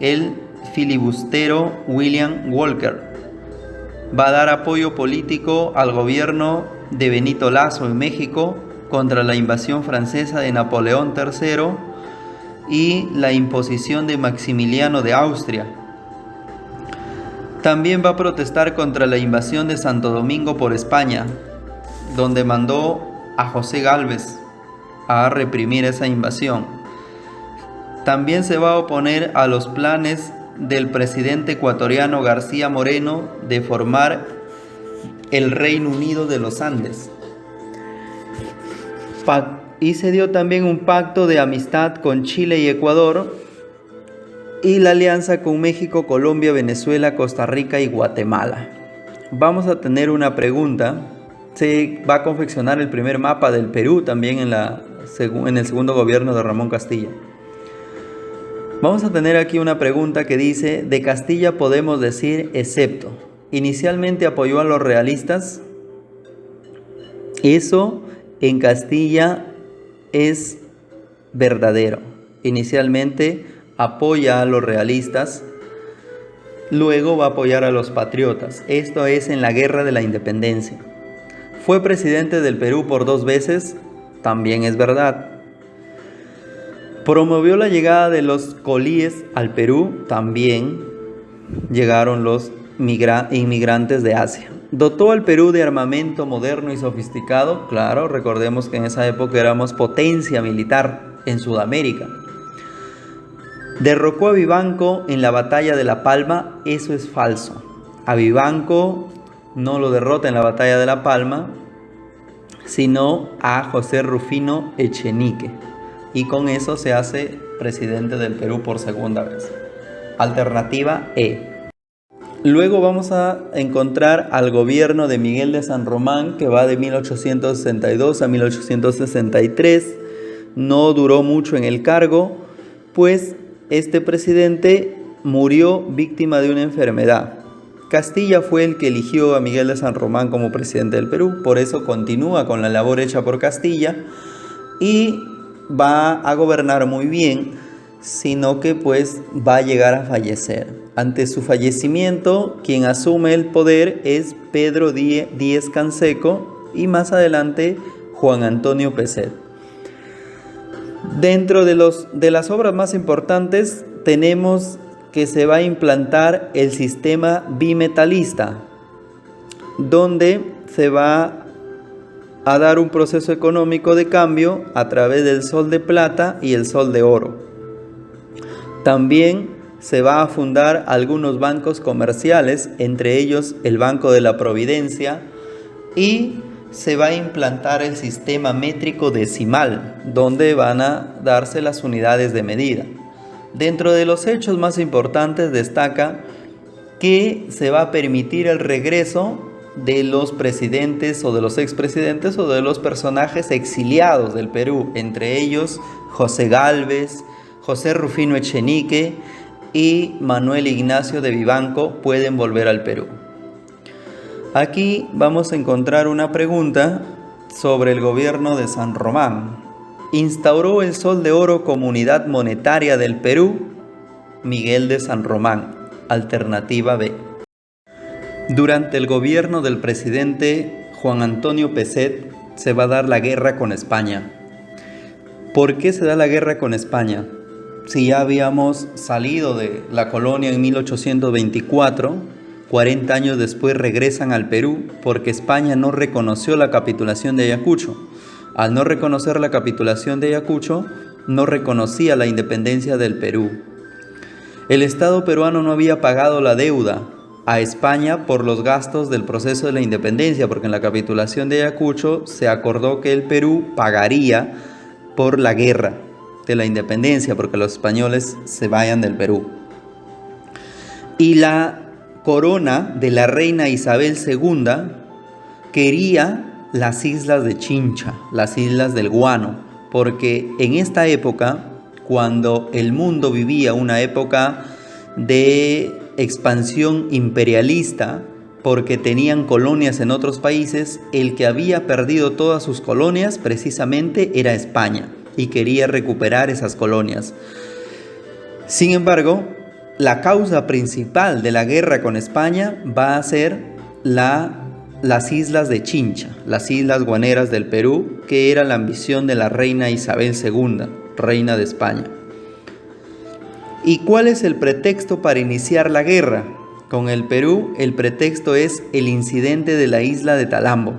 S1: el filibustero William Walker. Va a dar apoyo político al gobierno de Benito Lazo en México contra la invasión francesa de Napoleón III y la imposición de Maximiliano de Austria. También va a protestar contra la invasión de Santo Domingo por España, donde mandó a José Gálvez a reprimir esa invasión. También se va a oponer a los planes del presidente ecuatoriano García Moreno de formar el Reino Unido de los Andes. Y se dio también un pacto de amistad con Chile y Ecuador, y la alianza con México, Colombia, Venezuela, Costa Rica y Guatemala. Vamos a tener una pregunta. Se va a confeccionar el primer mapa del Perú también en el segundo gobierno de Ramón Castilla. Vamos a tener aquí una pregunta que dice: de Castilla podemos decir excepto. Inicialmente apoyó a los realistas. Eso en Castilla es verdadero. Inicialmente apoya a los realistas, luego va a apoyar a los patriotas. Esto es en la Guerra de la Independencia. Fue presidente del Perú por 2 veces, también es verdad. Promovió la llegada de los colíes al Perú, también llegaron los inmigrantes de Asia. Dotó al Perú de armamento moderno y sofisticado, claro, recordemos que en esa época éramos potencia militar en Sudamérica. Derrocó a Vivanco en la batalla de La Palma, eso es falso. A Vivanco no lo derrota en la batalla de La Palma, sino a José Rufino Echenique. Y con eso se hace presidente del Perú por segunda vez. Alternativa E. Luego vamos a encontrar al gobierno de Miguel de San Román, que va de 1862 a 1863. No duró mucho en el cargo, pues este presidente murió víctima de una enfermedad. Castilla fue el que eligió a Miguel de San Román como presidente del Perú, por eso continúa con la labor hecha por Castilla, y va a gobernar muy bien, sino que pues va a llegar a fallecer. Ante su fallecimiento, quien asume el poder es Pedro Díez Canseco y más adelante Juan Antonio Pezet. Dentro de las obras más importantes tenemos que se va a implantar el sistema bimetalista, donde se va a dar un proceso económico de cambio a través del sol de plata y el sol de oro. También se va a fundar algunos bancos comerciales, entre ellos el Banco de la Providencia, y se va a implantar el sistema métrico decimal, donde van a darse las unidades de medida. Dentro de los hechos más importantes destaca que se va a permitir el regreso de los presidentes o de los expresidentes o de los personajes exiliados del Perú, entre ellos José Gálvez, José Rufino Echenique y Manuel Ignacio de Vivanco pueden volver al Perú. Aquí vamos a encontrar una pregunta sobre el gobierno de San Román. ¿Instauró el sol de oro como unidad monetaria del Perú? Miguel de San Román, alternativa B. Durante el gobierno del presidente Juan Antonio Pezet se va a dar la guerra con España. ¿Por qué se da la guerra con España? Si ya habíamos salido de la colonia en 1824, 40 años después regresan al Perú porque España no reconoció la capitulación de Ayacucho. Al no reconocer la capitulación de Ayacucho, no reconocía la independencia del Perú. El Estado peruano no había pagado la deuda a España por los gastos del proceso de la independencia, porque en la capitulación de Ayacucho se acordó que el Perú pagaría por la guerra de la independencia, porque los españoles se vayan del Perú. Y la corona de la reina Isabel II quería las islas de Chincha, las islas del Guano, porque en esta época, cuando el mundo vivía una época de expansión imperialista, porque tenían colonias en otros países, el que había perdido todas sus colonias precisamente era España, y quería recuperar esas colonias. Sin embargo, la causa principal de la guerra con España va a ser las islas de Chincha, las islas guaneras del Perú, que era la ambición de la reina Isabel II, reina de España. ¿Y cuál es el pretexto para iniciar la guerra con el Perú? El pretexto es el incidente de la isla de Talambo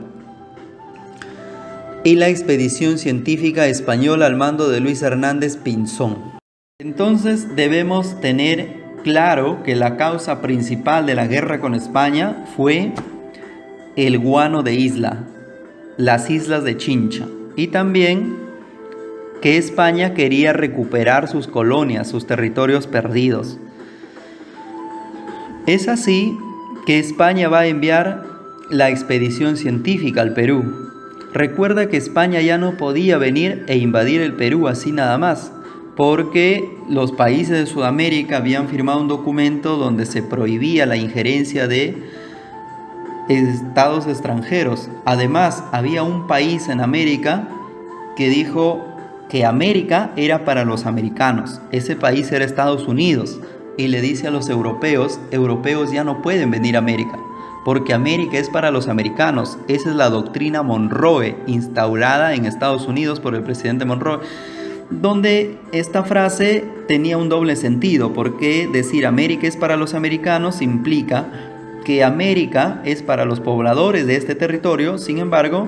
S1: y la expedición científica española al mando de Luis Hernández Pinzón. Entonces debemos tener claro que la causa principal de la guerra con España fue el guano de isla, las islas de Chincha, y también que España quería recuperar sus colonias, sus territorios perdidos. Es así que España va a enviar la expedición científica al Perú. Recuerda que España ya no podía venir e invadir el Perú así nada más, porque los países de Sudamérica habían firmado un documento donde se prohibía la injerencia de estados extranjeros. Además, había un país en América que dijo que América era para los americanos. Ese país era Estados Unidos, y le dice a los europeos ya no pueden venir a América, porque América es para los americanos. Esa es la doctrina Monroe, instaurada en Estados Unidos por el presidente Monroe, donde esta frase tenía un doble sentido, porque decir América es para los americanos implica que América es para los pobladores de este territorio. Sin embargo,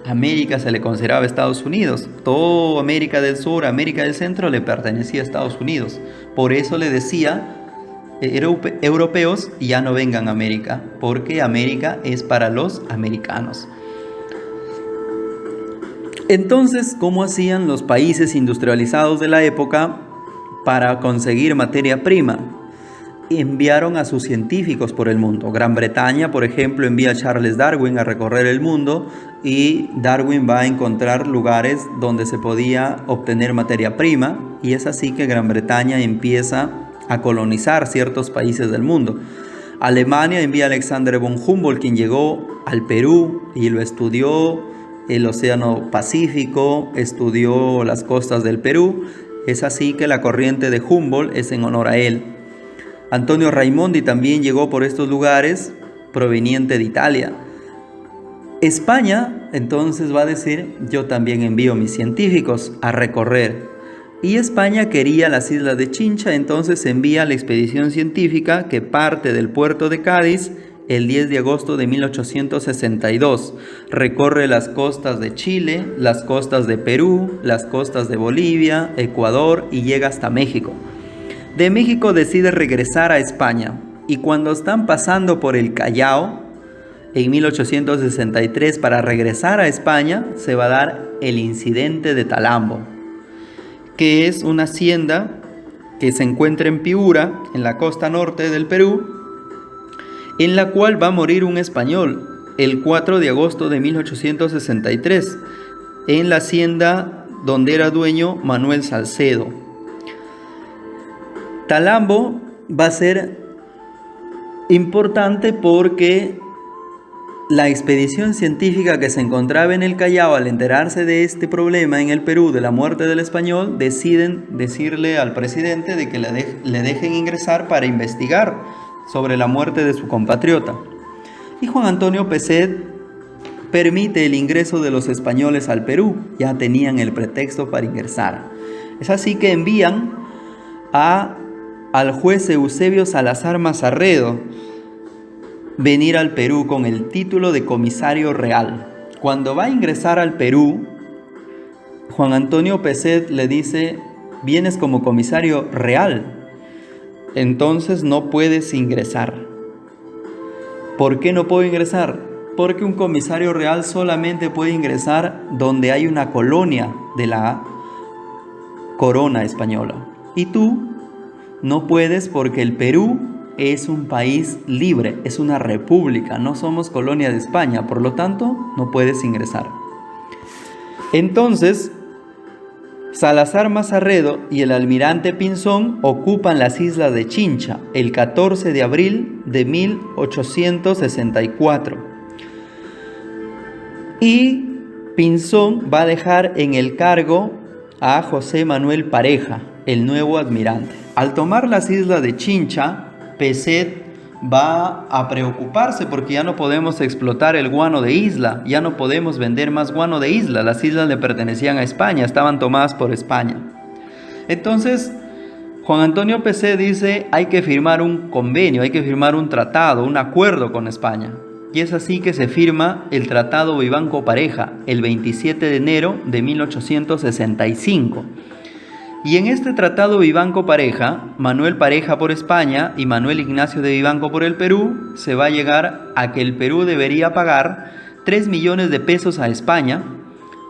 S1: América se le consideraba Estados Unidos. Toda América del Sur, América del Centro le pertenecía a Estados Unidos. Por eso le decía europeos ya no vengan a América, porque América es para los americanos. Entonces, ¿cómo hacían los países industrializados de la época para conseguir materia prima? Enviaron a sus científicos por el mundo. Gran Bretaña, por ejemplo, envía a Charles Darwin a recorrer el mundo, y Darwin va a encontrar lugares donde se podía obtener materia prima, y es así que Gran Bretaña empieza a colonizar ciertos países del mundo. Alemania envía a Alexander von Humboldt, quien llegó al Perú y lo estudió el Océano Pacífico, estudió las costas del Perú. Es así que la corriente de Humboldt es en honor a él. Antonio Raimondi también llegó por estos lugares, proveniente de Italia. España entonces va a decir: yo también envío mis científicos a recorrer. Y España quería las islas de Chincha, entonces envía la expedición científica que parte del puerto de Cádiz el 10 de agosto de 1862. Recorre las costas de Chile, las costas de Perú, las costas de Bolivia, Ecuador y llega hasta México. De México decide regresar a España y cuando están pasando por el Callao, en 1863, para regresar a España, se va a dar el incidente de Talambo, que es una hacienda que se encuentra en Piura, en la costa norte del Perú, en la cual va a morir un español el 4 de agosto de 1863, en la hacienda donde era dueño Manuel Salcedo. Talambo va a ser importante porque la expedición científica que se encontraba en el Callao, al enterarse de este problema en el Perú, de la muerte del español, deciden decirle al presidente de que le dejen ingresar para investigar sobre la muerte de su compatriota. Y Juan Antonio Peset permite el ingreso de los españoles al Perú. Ya tenían el pretexto para ingresar. Es así que envían al juez Eusebio Salazar Mazarredo venir al Perú con el título de comisario real. Cuando va a ingresar al Perú, Juan Antonio Peset le dice: vienes como comisario real, entonces no puedes ingresar. ¿Por qué no puedo ingresar? Porque un comisario real solamente puede ingresar donde hay una colonia de la corona española. Y tú no puedes porque el Perú es un país libre, es una república, no somos colonia de España, por lo tanto no puedes ingresar. Entonces, Salazar Mazarredo y el almirante Pinzón ocupan las islas de Chincha el 14 de abril de 1864. Y Pinzón va a dejar en el cargo a José Manuel Pareja, el nuevo almirante. Al tomar las islas de Chincha, Peset va a preocuparse porque ya no podemos explotar el guano de isla, ya no podemos vender más guano de isla. Las islas le pertenecían a España, estaban tomadas por España. Entonces, Juan Antonio Peset dice: hay que firmar un convenio, hay que firmar un tratado, un acuerdo con España. Y es así que se firma el Tratado Vivanco-Pareja el 27 de enero de 1865. Y en este Tratado Vivanco-Pareja, Manuel Pareja por España y Manuel Ignacio de Vivanco por el Perú, se va a llegar a que el Perú debería pagar 3 millones de pesos a España.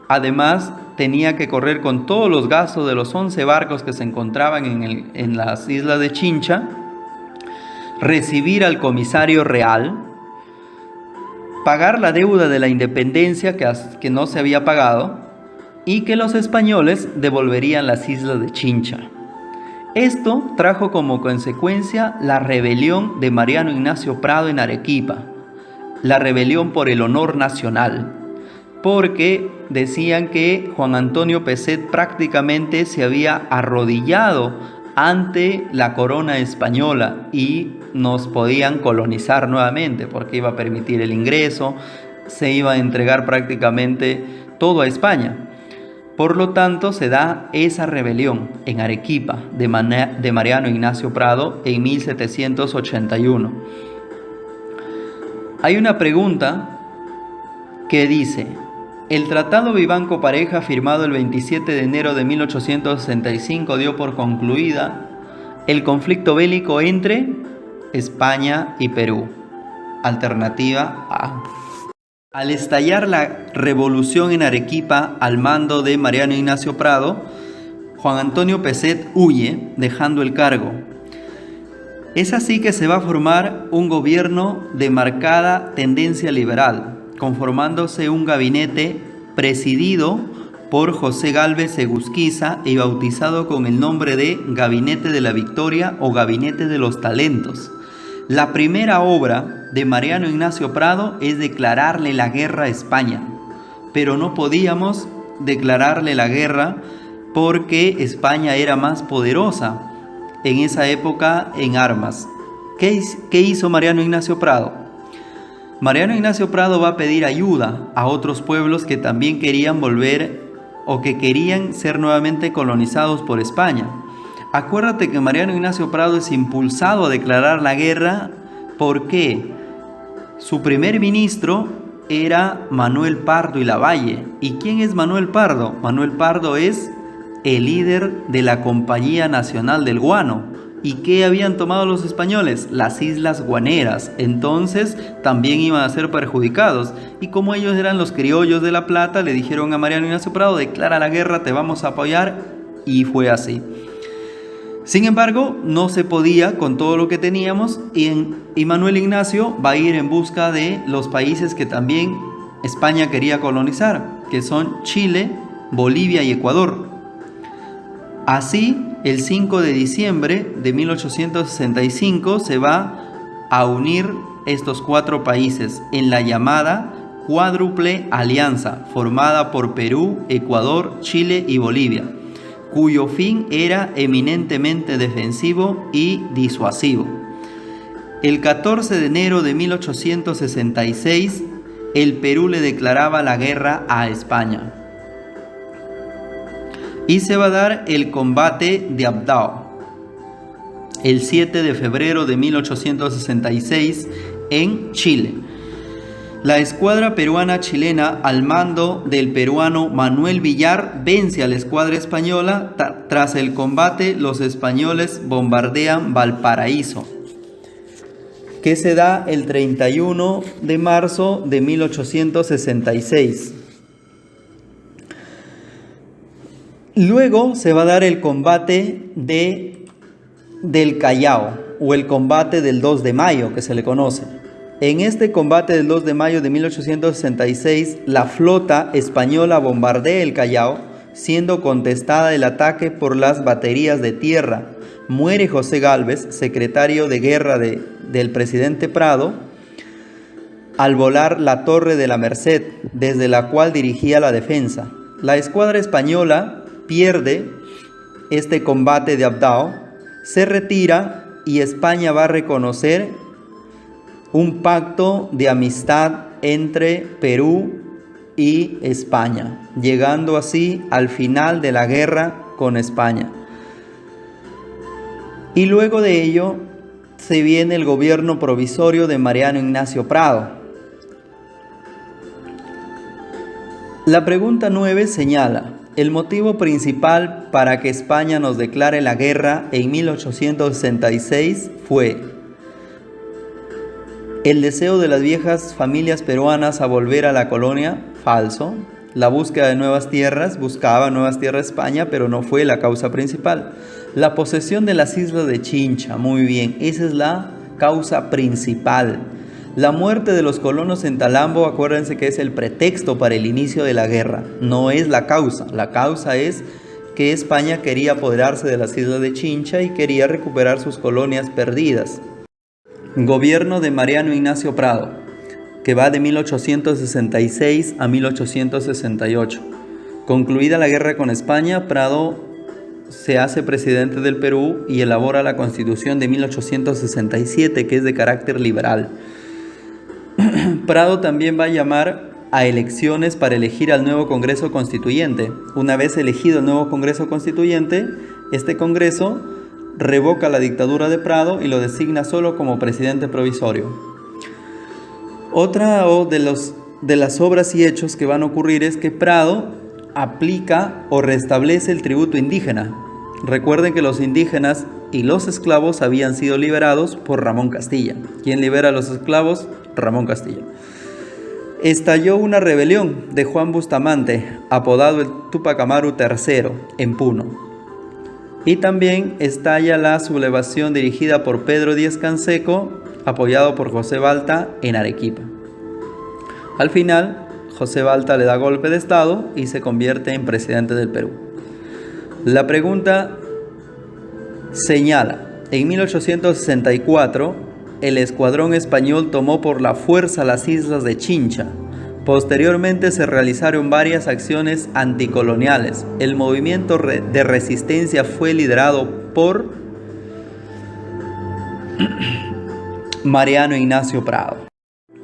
S1: Además, tenía que correr con todos los gastos de los 11 barcos que se encontraban en las islas de Chincha, recibir al comisario real, pagar la deuda de la independencia que no se había pagado, y que los españoles devolverían las islas de Chincha. Esto trajo como consecuencia la rebelión de Mariano Ignacio Prado en Arequipa, la rebelión por el honor nacional, porque decían que Juan Antonio Peset prácticamente se había arrodillado ante la corona española y nos podían colonizar nuevamente porque iba a permitir el ingreso, se iba a entregar prácticamente todo a España. Por lo tanto, se da esa rebelión en Arequipa de Mariano Ignacio Prado en 1781. Hay una pregunta que dice: el Tratado Vivanco-Pareja firmado el 27 de enero de 1865 dio por concluida el conflicto bélico entre España y Perú. Alternativa A. Al estallar la revolución en Arequipa al mando de Mariano Ignacio Prado, Juan Antonio Peset huye, dejando el cargo. Es así que se va a formar un gobierno de marcada tendencia liberal, conformándose un gabinete presidido por José Gálvez Egusquiza y bautizado con el nombre de Gabinete de la Victoria o Gabinete de los Talentos. La primera obra de Mariano Ignacio Prado es declararle la guerra a España, pero no podíamos declararle la guerra porque España era más poderosa en esa época en armas. ¿Qué hizo Mariano Ignacio Prado? Mariano Ignacio Prado va a pedir ayuda a otros pueblos que también querían volver o que querían ser nuevamente colonizados por España. Acuérdate que Mariano Ignacio Prado es impulsado a declarar la guerra porque su primer ministro era Manuel Pardo y Lavalle. ¿Y quién es Manuel Pardo? Manuel Pardo es el líder de la Compañía Nacional del Guano. ¿Y qué habían tomado los españoles? Las Islas Guaneras. Entonces también iban a ser perjudicados. Y como ellos eran los criollos de La Plata, le dijeron a Mariano Ignacio Prado: declara la guerra, te vamos a apoyar. Y fue así. Sin embargo, no se podía con todo lo que teníamos, y Manuel Ignacio va a ir en busca de los países que también España quería colonizar, que son Chile, Bolivia y Ecuador. Así, el 5 de diciembre de 1865 se va a unir estos 4 países en la llamada Cuádruple Alianza, formada por Perú, Ecuador, Chile y Bolivia, cuyo fin era eminentemente defensivo y disuasivo. El 14 de enero de 1866, el Perú le declaraba la guerra a España. Y se va a dar el combate de Abdao, el 7 de febrero de 1866 en Chile. La escuadra peruana-chilena al mando del peruano Manuel Villar vence a la escuadra española. Tras el combate, los españoles bombardean Valparaíso, que se da el 31 de marzo de 1866. Luego se va a dar el combate del Callao, o el combate del 2 de mayo, que se le conoce. En este combate del 2 de mayo de 1866, la flota española bombardea el Callao, siendo contestada el ataque por las baterías de tierra. Muere José Gálvez, secretario de guerra del presidente Prado, al volar la Torre de la Merced, desde la cual dirigía la defensa. La escuadra española pierde este combate de Abdao, se retira y España va a reconocer un pacto de amistad entre Perú y España, llegando así al final de la guerra con España. Y luego de ello se viene el gobierno provisorio de Mariano Ignacio Prado. La pregunta 9 señala: el motivo principal para que España nos declare la guerra en 1866 fue el deseo de las viejas familias peruanas a volver a la colonia. Falso. La búsqueda de nuevas tierras, buscaba nuevas tierras España, pero no fue la causa principal. La posesión de las islas de Chincha, muy bien, esa es la causa principal. La muerte de los colonos en Talambo, acuérdense que es el pretexto para el inicio de la guerra, no es la causa. La causa es que España quería apoderarse de las islas de Chincha y quería recuperar sus colonias perdidas. Gobierno de Mariano Ignacio Prado, que va de 1866 a 1868. Concluida la guerra con España, Prado se hace presidente del Perú y elabora la Constitución de 1867, que es de carácter liberal. Prado también va a llamar a elecciones para elegir al nuevo Congreso Constituyente. Una vez elegido el nuevo Congreso Constituyente, este Congreso revoca la dictadura de Prado y lo designa solo como presidente provisorio. Otra de las obras y hechos que van a ocurrir es que Prado aplica o restablece el tributo indígena. Recuerden que los indígenas y los esclavos habían sido liberados por Ramón Castilla. ¿Quién libera a los esclavos? Ramón Castilla. Estalló una rebelión de Juan Bustamante, apodado el Túpac Amaru III, en Puno. Y también estalla la sublevación dirigida por Pedro Díez Canseco, apoyado por José Balta, en Arequipa. Al final, José Balta le da golpe de estado y se convierte en presidente del Perú. La pregunta señala: en 1864, el escuadrón español tomó por la fuerza las islas de Chincha. Posteriormente se realizaron varias acciones anticoloniales. El movimiento de resistencia fue liderado por Mariano Ignacio Prado.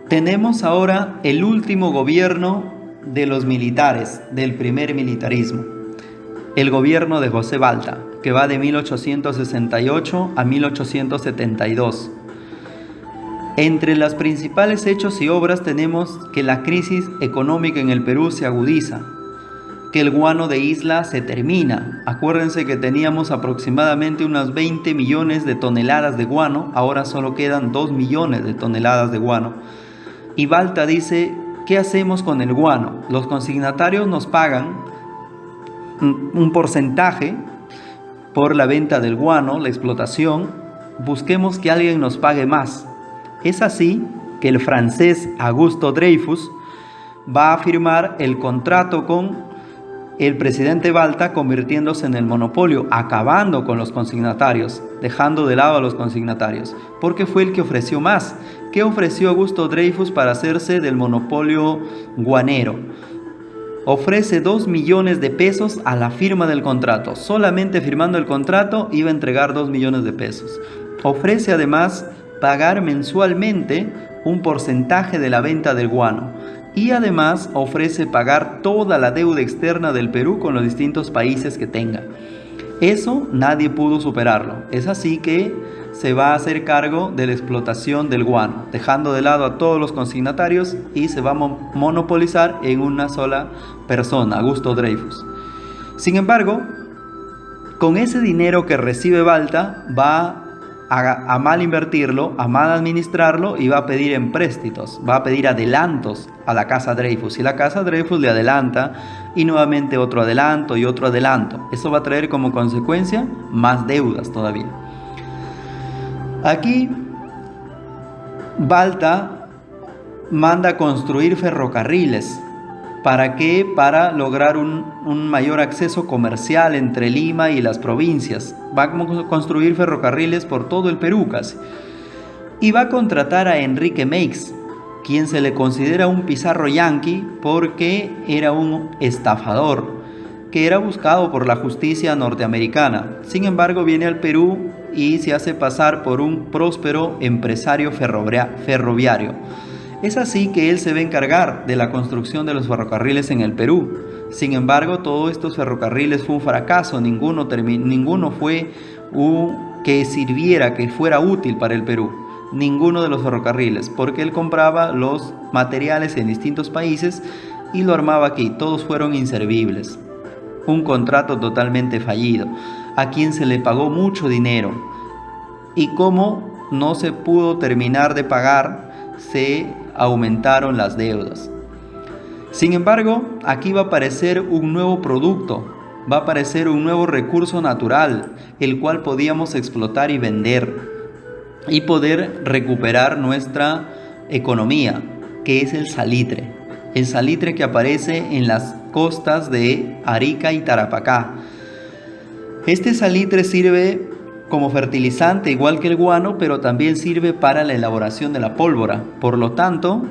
S1: Tenemos ahora el último gobierno de los militares, del primer militarismo, el gobierno de José Balta, que va de 1868 a 1872. Entre los principales hechos y obras tenemos que la crisis económica en el Perú se agudiza, que el guano de isla se termina. Acuérdense que teníamos aproximadamente unas 20 millones de toneladas de guano, ahora solo quedan 2 millones de toneladas de guano. Y Balta dice, ¿qué hacemos con el guano? Los consignatarios nos pagan un porcentaje por la venta del guano, la explotación. Busquemos que alguien nos pague más. Es así que el francés Augusto Dreyfus va a firmar el contrato con el presidente Balta, convirtiéndose en el monopolio, acabando con los consignatarios, dejando de lado a los consignatarios, porque fue el que ofreció más. ¿Qué ofreció Augusto Dreyfus para hacerse del monopolio guanero? Ofrece 2 millones de pesos a la firma del contrato. Solamente firmando el contrato iba a entregar 2 millones de pesos. Ofrece además pagar mensualmente un porcentaje de la venta del guano y además ofrece pagar toda la deuda externa del Perú con los distintos países que tenga. Eso nadie pudo superarlo. Es así que se va a hacer cargo de la explotación del guano, dejando de lado a todos los consignatarios, y se va a monopolizar en una sola persona, Augusto Dreyfus. Sin embargo, con ese dinero que recibe Balta, va a mal invertirlo, a mal administrarlo, y va a pedir empréstitos, va a pedir adelantos a la casa Dreyfus, y la casa Dreyfus le adelanta, y nuevamente otro adelanto y otro adelanto. Eso va a traer como consecuencia más deudas todavía. Aquí Balta manda construir ferrocarriles. ¿Para qué? Para lograr un mayor acceso comercial entre Lima y las provincias. Va a construir ferrocarriles por todo el Perú casi. Y va a contratar a Enrique Meix, quien se le considera un pizarro yanqui porque era un estafador que era buscado por la justicia norteamericana. Sin embargo, viene al Perú y se hace pasar por un próspero empresario ferroviario. Es así que él se va a encargar de la construcción de los ferrocarriles en el Perú. Sin embargo, todos estos ferrocarriles fue un fracaso, ninguno fue que sirviera, que fuera útil para el Perú. Ninguno de los ferrocarriles, porque él compraba los materiales en distintos países y lo armaba aquí. Todos fueron inservibles. Un contrato totalmente fallido, a quien se le pagó mucho dinero. Y como no se pudo terminar de pagar, se aumentaron las deudas. Sin embargo, aquí va a aparecer un nuevo producto, va a aparecer un nuevo recurso natural, el cual podíamos explotar y vender y poder recuperar nuestra economía, que es el salitre. El salitre que aparece en las costas de Arica y Tarapacá. Este salitre sirve como fertilizante igual que el guano, pero también sirve para la elaboración de la pólvora. Por lo tanto,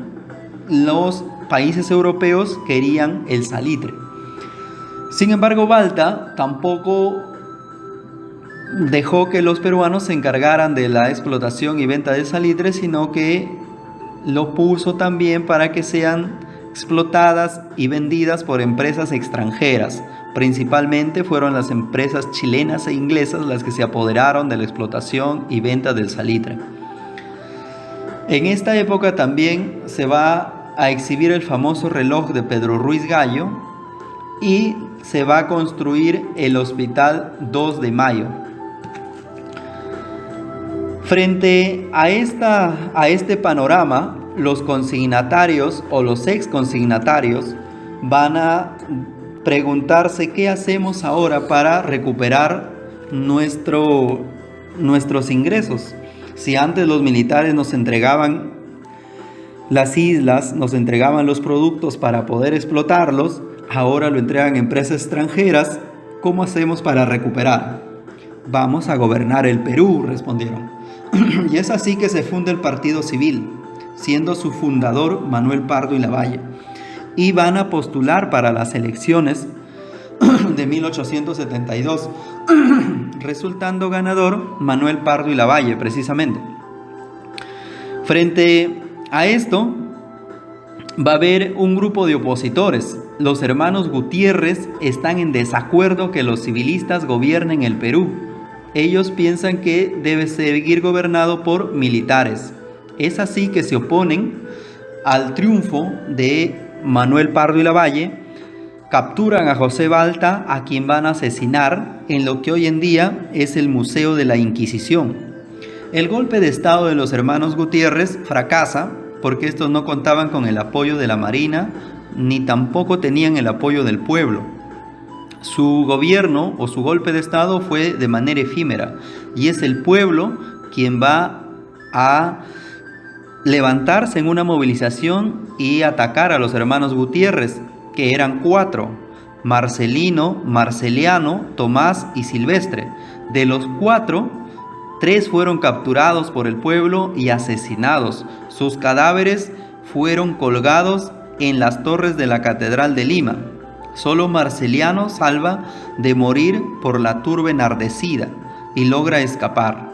S1: los países europeos querían el salitre. Sin embargo, Balta tampoco dejó que los peruanos se encargaran de la explotación y venta del salitre, sino que lo puso también para que sean explotadas y vendidas por empresas extranjeras. Principalmente fueron las empresas chilenas e inglesas las que se apoderaron de la explotación y venta del salitre. En esta época también se va a exhibir el famoso reloj de Pedro Ruiz Gallo y se va a construir el Hospital 2 de Mayo. Frente a este panorama, los consignatarios o los ex consignatarios van a preguntarse qué hacemos ahora para recuperar nuestros ingresos. Si antes los militares nos entregaban las islas, nos entregaban los productos para poder explotarlos, ahora lo entregan empresas extranjeras. ¿Cómo hacemos para recuperar? Vamos a gobernar el Perú, respondieron. Y es así que se funda el Partido Civil, siendo su fundador Manuel Pardo y Lavalle. y van a postular para las elecciones de 1872, resultando ganador Manuel Pardo y Lavalle, precisamente. Frente a esto, va a haber un grupo de opositores. Los hermanos Gutiérrez están en desacuerdo que los civilistas gobiernen el Perú. Ellos piensan que debe seguir gobernado por militares. Es así que se oponen al triunfo de Manuel Pardo y Lavalle, capturan a José Balta, a quien van a asesinar en lo que hoy en día es el Museo de la Inquisición. El golpe de estado de los hermanos Gutiérrez fracasa porque estos no contaban con el apoyo de la Marina ni tampoco tenían el apoyo del pueblo. Su gobierno o su golpe de estado fue de manera efímera y es el pueblo quien va a levantarse en una movilización y atacar a los hermanos Gutiérrez, que eran 4: Marcelino, Marceliano, Tomás y Silvestre. De los 4, 3 fueron capturados por el pueblo y asesinados. Sus cadáveres fueron colgados en las torres de la Catedral de Lima. Solo Marceliano salva de morir por la turba enardecida y logra escapar.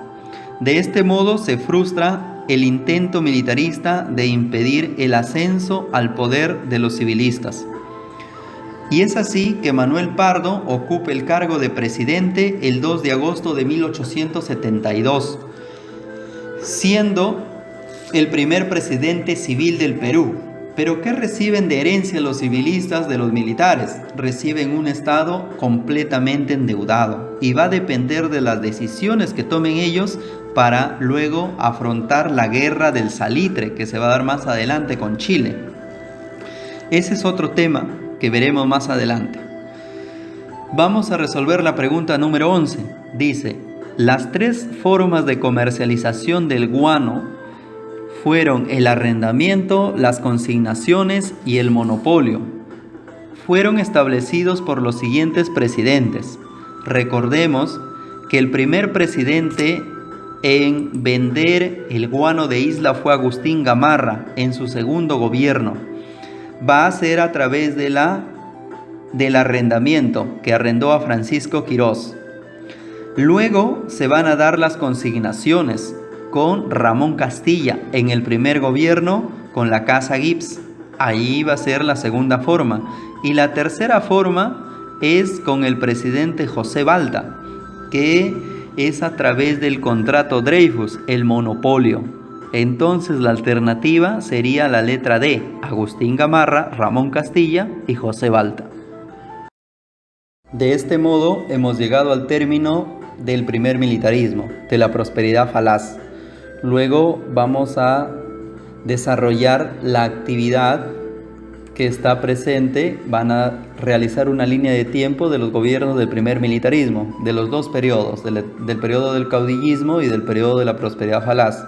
S1: De este modo se frustra el intento militarista de impedir el ascenso al poder de los civilistas. Y es así que Manuel Pardo ocupa el cargo de presidente el 2 de agosto de 1872, siendo el primer presidente civil del Perú. Pero ¿qué reciben de herencia los civilistas de los militares? Reciben un Estado completamente endeudado y va a depender de las decisiones que tomen ellos para luego afrontar la guerra del salitre que se va a dar más adelante con Chile. Ese es otro tema que veremos más adelante. Vamos a resolver la pregunta número 11. Dice, las 3 formas de comercialización del guano fueron el arrendamiento, las consignaciones y el monopolio. Fueron establecidos por los siguientes presidentes. Recordemos que el primer presidente en vender el guano de Isla fue Agustín Gamarra en su segundo gobierno. Va a ser a través del arrendamiento que arrendó a Francisco Quirós. Luego se van a dar las consignaciones con Ramón Castilla en el primer gobierno con la Casa Gibbs. Ahí va a ser la segunda forma. Y la tercera forma es con el presidente José Balta, que es a través del contrato Dreyfus, el monopolio. Entonces la alternativa sería la letra D, Agustín Gamarra, Ramón Castilla y José Balta. De este modo hemos llegado al término del primer militarismo, de la prosperidad falaz. Luego vamos a desarrollar la actividad que está presente, van a realizar una línea de tiempo de los gobiernos del primer militarismo, de los 2 periodos, del periodo del caudillismo y del periodo de la prosperidad falaz,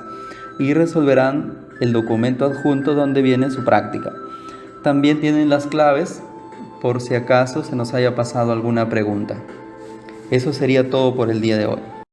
S1: y resolverán el documento adjunto donde viene su práctica. También tienen las claves por si acaso se nos haya pasado alguna pregunta. Eso sería todo por el día de hoy.